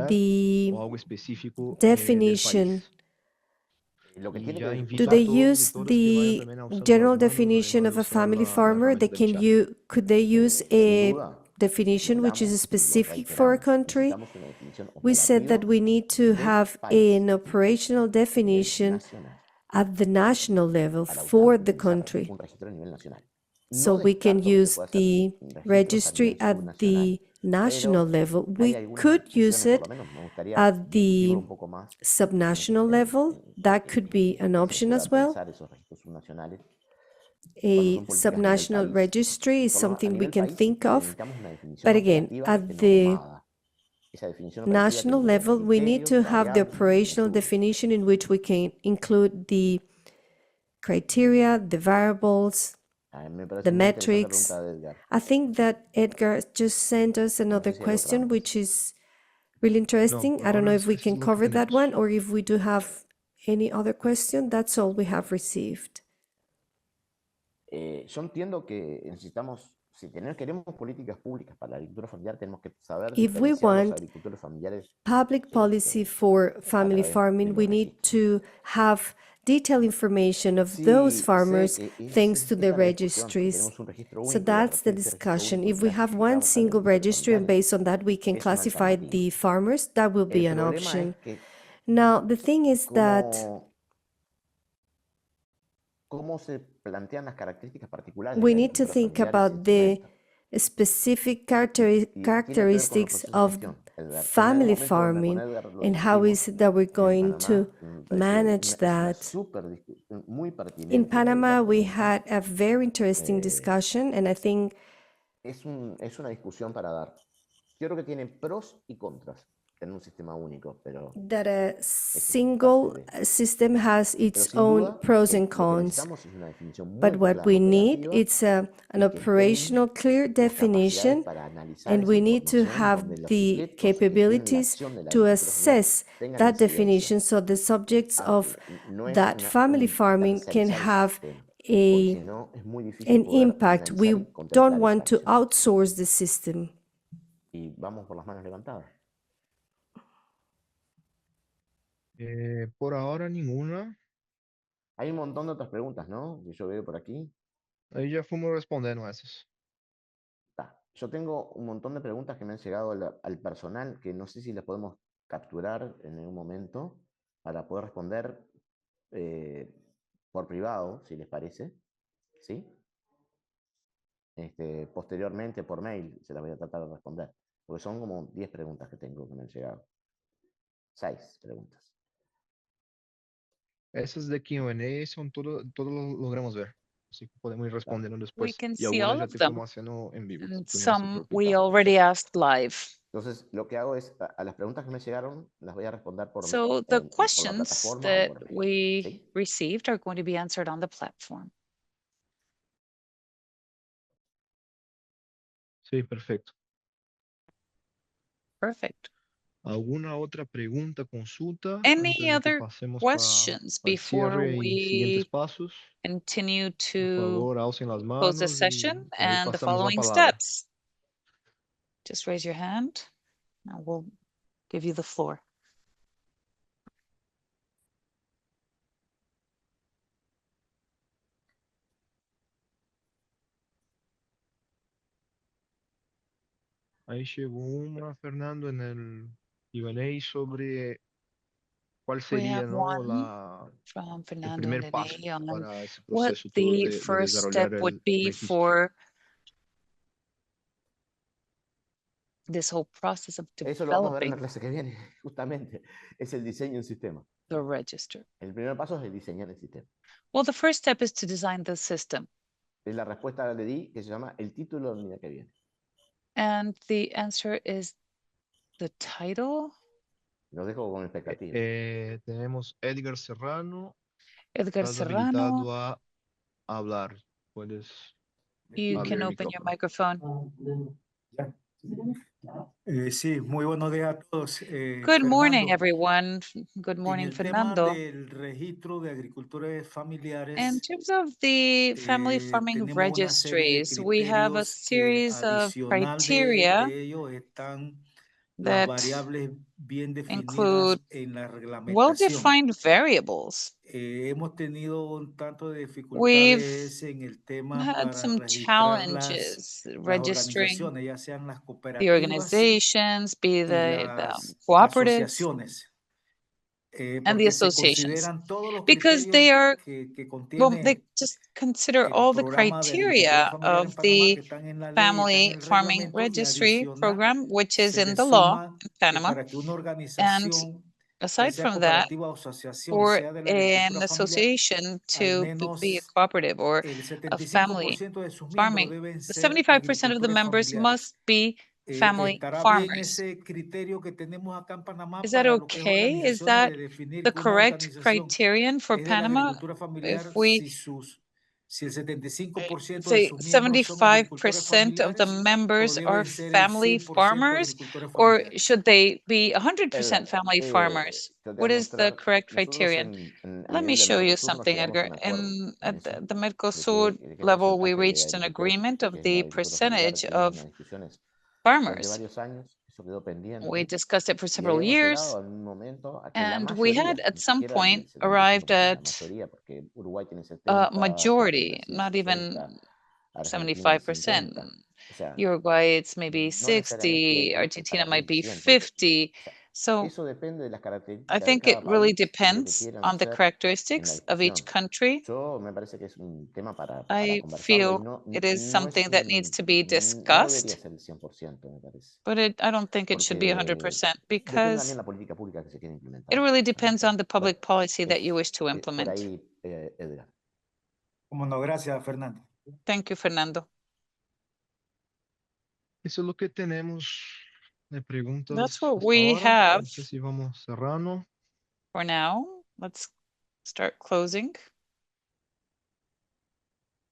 the definition Lo que Y tiene ya que invito Do a they usar, todos y use todas que vayan the también a usar las general manos, definition además de of a usar family la farmer? herramienta That del can chat. could they use sin a duda, definition which is hablamos y lo specific for a reiteramos, country? necesitamos una definición We said operativa that we need to del have país an operational a nivel definition nacional at the national level para for the utilizar country. un registro a nivel nacional. So No we can descarto que se use pueda hacer the registros a registry nivel at subnacional, the national pero level. hay We algunas could use discusiones, por lo it menos me gustaría at discutirlo the un poco más subnational level. That could be an cómo se option puede as well. pensar esos registros subnacionales cuando A son políticas a nivel subnational país. registry is Por lo menos a something we nivel can país think of. necesitamos una definición But again, operativa que at esté the normada. Esa definición operativa national tiene que tener level, we need to criterios, have the variables y operational estudios. definition in which we can include the criteria, the variables, A mí me parece the muy interesante la metrics. pregunta de Edgar. I think that Edgar just sent us No another sé si hay otra question, antes. which is really No, interesting. por I don't know ahora if we esto can es lo que cover that tenemos. one or if we do have any other question. That's all we have received. Yo entiendo que necesitamos, si queremos políticas públicas para la agricultura familiar, tenemos que saber If we diferenciar los want agricultores familiares public policy for a family través de farming, we los need registros. to have detailed information of those Sí, sé farmers que thanks to the esta es la discusión. Si registries. tenemos un registro So único y a that's the partir de ese registro discussion. único If we have one clasificamos a single agricultores registry and familiares, based on that we can es una classify alternativa. the farmers, that will be El an problema es option. que Now, the thing is that cómo se plantean las características particulares we de la need to agricultura think familiar en ese about the instrumento. specific Y tiene que ver con los characteristics procesos de of gestión. En algún family momento con farming Edgar lo and how discutimos is it that we're en going to Panamá. Me pareció manage es una that. súper muy In pertinente Panama, la we pregunta. had a very interesting discussion, and I think Es una discusión para dar. Yo creo que tiene pros y contras tener un sistema único, pero that a eso es single parte de. system has Pero its sin own duda pros and lo que cons. necesitamos es una definición But muy what clara we need operativa is an y que estén operational clear las capacidades definition, para analizar and esa we need to información have donde los the sujetos que tienen la capabilities acción de la to agricultura familiar assess tengan that incidencia. definition so the subjects of No es that family farming can tercerizar el have sistema, porque si a no es muy difícil an poder impact. analizar We y don't contemplar esa want to acción. outsource the system. Y vamos por las manos levantadas. Por ahora ninguna. Hay un montón de otras preguntas, ¿no? Que yo veo por aquí. Ahí ya fuimos respondiendo esas. Yo tengo un montón de preguntas que me han llegado al personal que no sé si las podemos capturar en algún momento para poder responder por privado, si les parece. ¿Sí? Posteriormente por mail se las voy a tratar de responder. Porque son como 10 preguntas que tengo que me han llegado. 6 preguntas. Esas de Q&A son todo lo logramos ver. Así que podemos ir respondiendo We después. can Y see algunas all ya of te them, fuimos haciendo en vivo. and Así que no se some preocupe. we already asked live. Entonces, lo que hago es, a las preguntas que me llegaron, las voy a responder So the por la questions plataforma o that por mail. we ¿Sí? received are going to be answered on the platform. Sí, perfecto. Perfect. ¿Alguna otra pregunta, consulta Any antes de que other pasemos questions para el before cierre y siguientes we pasos? continue Por to favor, alcen las close the manos session y ahí and the pasamos la following palabra. steps? Just raise your hand and we'll give you the floor. Ahí llegó una, Fernando, en el Q&A sobre cuál We sería, have ¿no? one from el Fernando primer paso Nene on para ese what proceso todo the de first step desarrollar would el be registro. for this whole process of Eso lo vamos a ver en la developing clase que viene, justamente. Es el diseño del sistema. the register. El primer paso es el diseñar el sistema. Well, the first step is to design the system. Es la respuesta que le di, que se llama el título de la unidad que viene. And the answer is the title. Los dejo con expectativa. Tenemos Edgar Serrano. Edgar Estás Serrano, habilitado a hablar. Puedes you abrir can el open your micrófono. microphone. Sí, muy buenos días a todos. Good morning, Fernando, everyone. Good en morning, el tema Fernando. del registro de agricultores In familiares, terms of the family farming tenemos una serie de registries, we have a criterios que series of adicional criteria de ellos están las that variables bien include definidas en la reglamentación. well-defined variables. hemos tenido un tanto de We've dificultades en el tema had para some registrar challenges las registering organizaciones, ya sean las the cooperativas organizations, be y the las cooperatives asociaciones, and the porque se associations, consideran todos los because they criterios are, que well, they contiene just consider el all the programa de agricultura criteria familiar en of Panamá, the que están en la ley, están en Family el Farming reglamento, y Registry adicional program, which is se in le the law suma in que Panama. para que una And organización, ya aside sea from that, cooperativa o asociación, for sea de la an agricultura familiar, association al to be a menos cooperative or el a family 75% de sus miembros farming, deben ser 75% of the agricultores members familiares. must be family ¿Estará bien farmers. ese criterio que tenemos acá en Panamá Is that para lo que es okay? Is organizaciones, that de definir the que una correct organización criterion for es de la Panama? agricultura If familiar we si el 75% de say sus miembros son agricultores 75% of the familiares, o members are deben ser el family 100% farmers, agricultores or familiares? should they be 100% Edgar, family farmers? te voy a What is the mostrar, correct nosotros criterion? a Let me nivel de show you Mercosur nos something, llegamos a Edgar. un acuerdo In en at eso, the de Mercosur qué level, we porcentaje de reached an agricultores agreement of es la the agricultura familiar. percentage Tuvimos of unas discusiones durante farmers. varios años, eso quedó We pendiente, discussed it for y several habíamos years, llegado en un momento a que la and we had mayoría, at ni some siquiera el point arrived 75%, la at mayoría, porque Uruguay tiene a 70, majority, Brasil not even 60, Argentina el 75%. 50, o sea, Uruguay, it's maybe no necesariamente 60, Argentina para might el be 100, porque 50. o sea, So eso depende de las I características de think it cada really país y lo que depends quieran on the hacer en la characteristics of each discusión. country. Yo me parece que es un tema para I conversarlo y feel it is no es something that needs to be no debería discussed, ser el 100%, me parece. but I don't think it should be Porque 100% depende también because de la política pública que se quiere it implementar, really depends justamente. on the Bueno, public policy that you wish to por implement. ahí, Edgar. Como no, gracias, Fernando. Thank you, Fernando. Eso es lo que tenemos de preguntas That's what hasta we ahora. have No sé si vamos cerrando. for now. Let's start closing.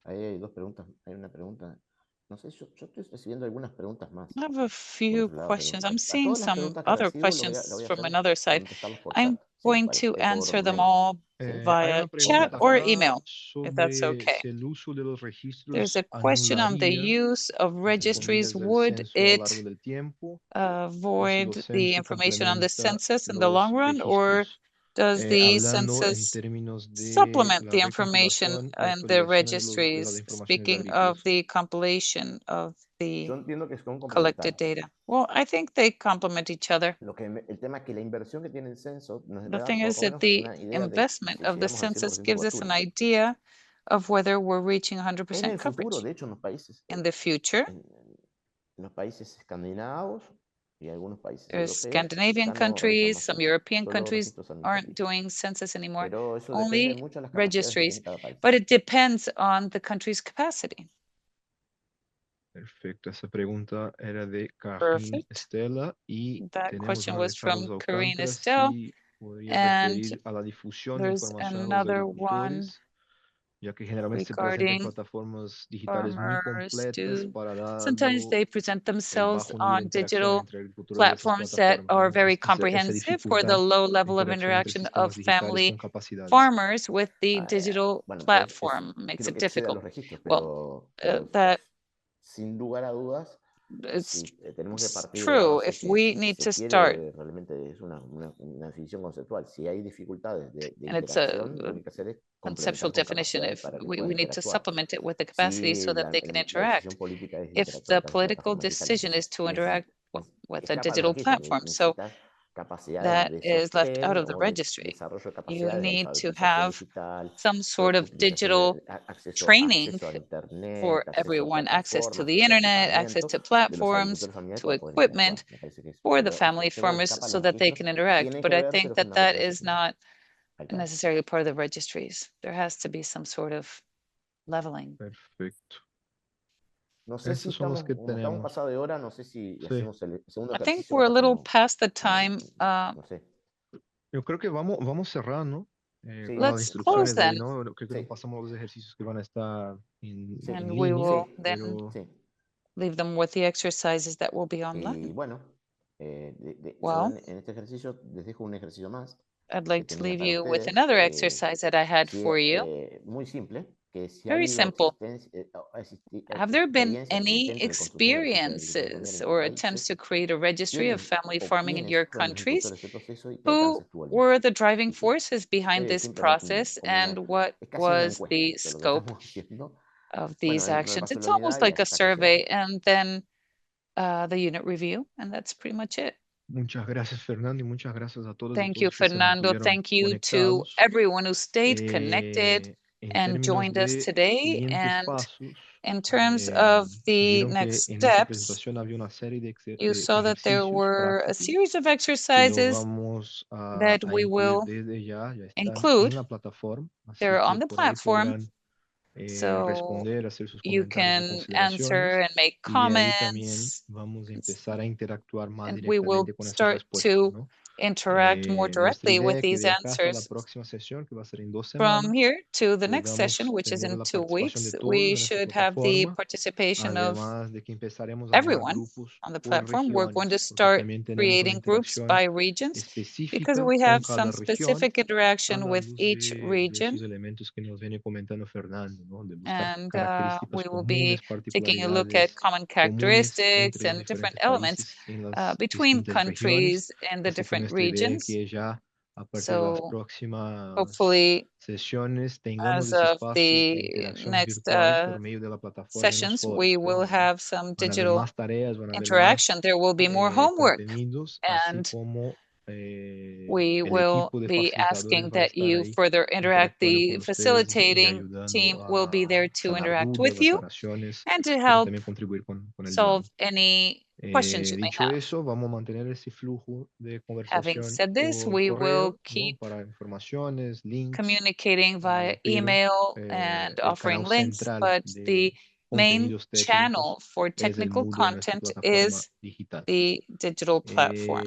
Ahí hay dos preguntas. Hay una pregunta. No sé, yo estoy recibiendo algunas preguntas más I have a por few otro lado, pero questions. I'm a seeing todas las some preguntas que other recibo lo voy questions a from hacer another side. contestarlos por I'm chat, si les going to parece, por answer them mail. all ¿Sí? Hay via una chat pregunta or acá email, if that's sobre okay. si el uso de los There's a registros question on the anularía, use of entre registries. comillas, el Would censo a lo it largo del tiempo, o si avoid los the censos information on the complementa census in the long los run, or registros. does the Hablando en census términos de supplement la the information recompilación y and the actualizaciones de las registries? informaciones Speaking of agrícolas. the compilation of Yo the entiendo que son collected complementarios. data. Well, I think they complement each other. El tema es que la inversión que tiene el censo nos The da thing por is lo that menos the una idea de investment si of the llegamos al census 100% de gives us an cobertura. idea of whether we're reaching En 100% el futuro, coverage. de hecho, en los países, In the future, en los países escandinavos y algunos países there's europeos Scandinavian ya no revisan countries, más some censos, European solo countries registros aren't administrativos. doing census anymore, Pero eso depende only mucho de las capacidades que tiene registries. cada país. But it depends on the country's capacity. Perfecto, esa pregunta era de Karin Perfect. Estela y That tenemos question a was Carlos from Karine Alcántara Estelle. si podría And referir a la difusión de there's información a los another one agricultores, ya que generalmente se presenta en regarding plataformas digitales muy farmers completas do. para Sometimes dado they present el themselves bajo nivel de on interacción digital entre agricultores de esas platforms that plataformas, are ¿no? very Esa comprehensive for the dificultad low de level of interacción entre interaction of sistemas digitales con family capacidades. farmers with the digital Bueno, pero platform. Makes creo it que excede a difficult. los registros, Well, pero that sin lugar a dudas, it's si tenemos que partir de la true. base If que we si need se to start, quiere, realmente es una definición conceptual. Si hay dificultades de and it's a interacción, lo que hay que hacer es conceptual complementar con definition, capacidades if para que we puedan need to interactuar. supplement it with the capacity so Si that they can la decisión interact. política es If interactuar the con esas political plataformas digitales, decision is entonces to interact with a escapa de los digital registros, platform, so necesitas capacidades that de is left out sostén of the o de registry. desarrollo de You capacidades de need to alfabetización have digital, some sort of utilización digital de training acceso a internet, for acceso a everyone, access to plataformas, the internet, access equipamiento to de los platforms, agricultores familiares to para poder interactuar. equipment Me parece que es, for the family creo que farmers escapa de so los that they registros, can interact. tiene But que I ver, think pero that that no sé is si not alcanza. necessarily part of the registries. There has to be some sort of leveling. Perfecto. No sé si Esos son los estamos, que como estamos tenemos. pasados de hora, no sé si Sí. hacemos el segundo I think ejercicio, we're a capaz que little no, past the time. no sé. Yo creo que vamos cerrando Sí, con las Let's close instrucciones de ahí, then, ¿no? Creo que sí, nos pasamos los ejercicios que van a estar sí, and en we línea, will sí, then pero sí. leave them with the exercises that will be Y online. bueno, yo Well, en este ejercicio les dejo un ejercicio más I'd que like to tenía leave para you with ustedes, another exercise that I had sí, for you. muy simple. que si ha Very habido simple. Have there been experiencias de any intentos de construcción de registro de agricultura familiar experiences en sus or attempts to países? create a registry of ¿Quiénes family o farming in your quiénes fueron los countries? impulsores de ese proceso y qué alcance Who tuvo el mismo? were the driving Y forces behind breve, this simplemente process, como and what es casi una was encuesta the esto lo que scope estamos haciendo. of Bueno, these ahí me actions? pasó It's la unidad almost y like a hasta que llegamos. survey, and then the unit review, and that's pretty much it. Muchas gracias, Fernando, y muchas gracias a todos y Thank you, todas que se Fernando. mantuvieron Thank you to conectados. everyone who stayed connected En and términos joined us de today. siguientes And pasos, in terms of the vieron que next en esta steps, presentación había una serie de, you saw that there ejercicios were a prácticos series of que lo exercises vamos that a we incluir will desde ya están include. en la plataforma, They're así on que the por ahí platform, podrán so responder, hacer sus you comentarios o can answer consideraciones, and make y de ahí también comments, vamos a empezar a interactuar más and we will directamente con esas start respuestas, to ¿no? interact more Nuestra directly with idea es que these de acá hasta la answers. próxima sesión, que va a ser en 2 From semanas, here to the next session, podamos which is tener in la 2 participación weeks, de todos we en esta should have the plataforma, participation of además de que empezaremos a armar everyone grupos on the por platform. We're going to regiones, porque start también tenemos una creating groups interacción by regions because específica we con have cada some región specific a interaction la with luz each de esos region. elementos que nos viene comentando Fernando, ¿no? De buscar And características we will be comunes, taking a look at particularidades common comunes characteristics entre los and different diferentes elements países en las between distintas regiones. countries and the Así que different nuestra idea es regions. que ya a partir de las So próximas hopefully, sesiones tengamos as ese of espacio de the interacción next virtual por medio de la plataforma en los sessions, we foros, will donde have some van a haber digital más tareas, van a haber interaction. más There will be more homework, contenidos, así and como we el will equipo de be facilitadores asking va a that estar you ahí further interact. interactuando con The ustedes y facilitating team ayudando will be a there to sanar interact dudas, with you aclaraciones, and to pero help también contribuir con el solve diálogo. any questions you may Dicho have. eso, vamos a mantener ese flujo de Having conversación said this, por we will correo, ¿no? keep Para informaciones, links, communicating via pero email and el offering canal links, central but the de main contenidos channel técnicos for es el technical Moodle de nuestra content plataforma is digital. the digital platform.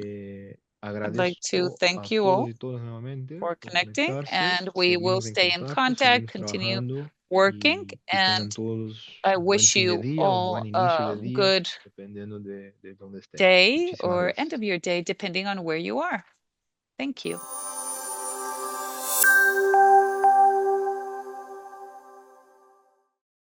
I'd like to Agradezco thank a you todos all y todas nuevamente for por connecting, conectarse. and we will Seguimos en stay in contacto, contact, seguimos continue trabajando working, y que tengan and todos I un buen wish fin de you día, un buen all inicio a de día, good dependiendo de dónde estén. day Muchísimas or end gracias. of your day, depending on where you are. Thank you.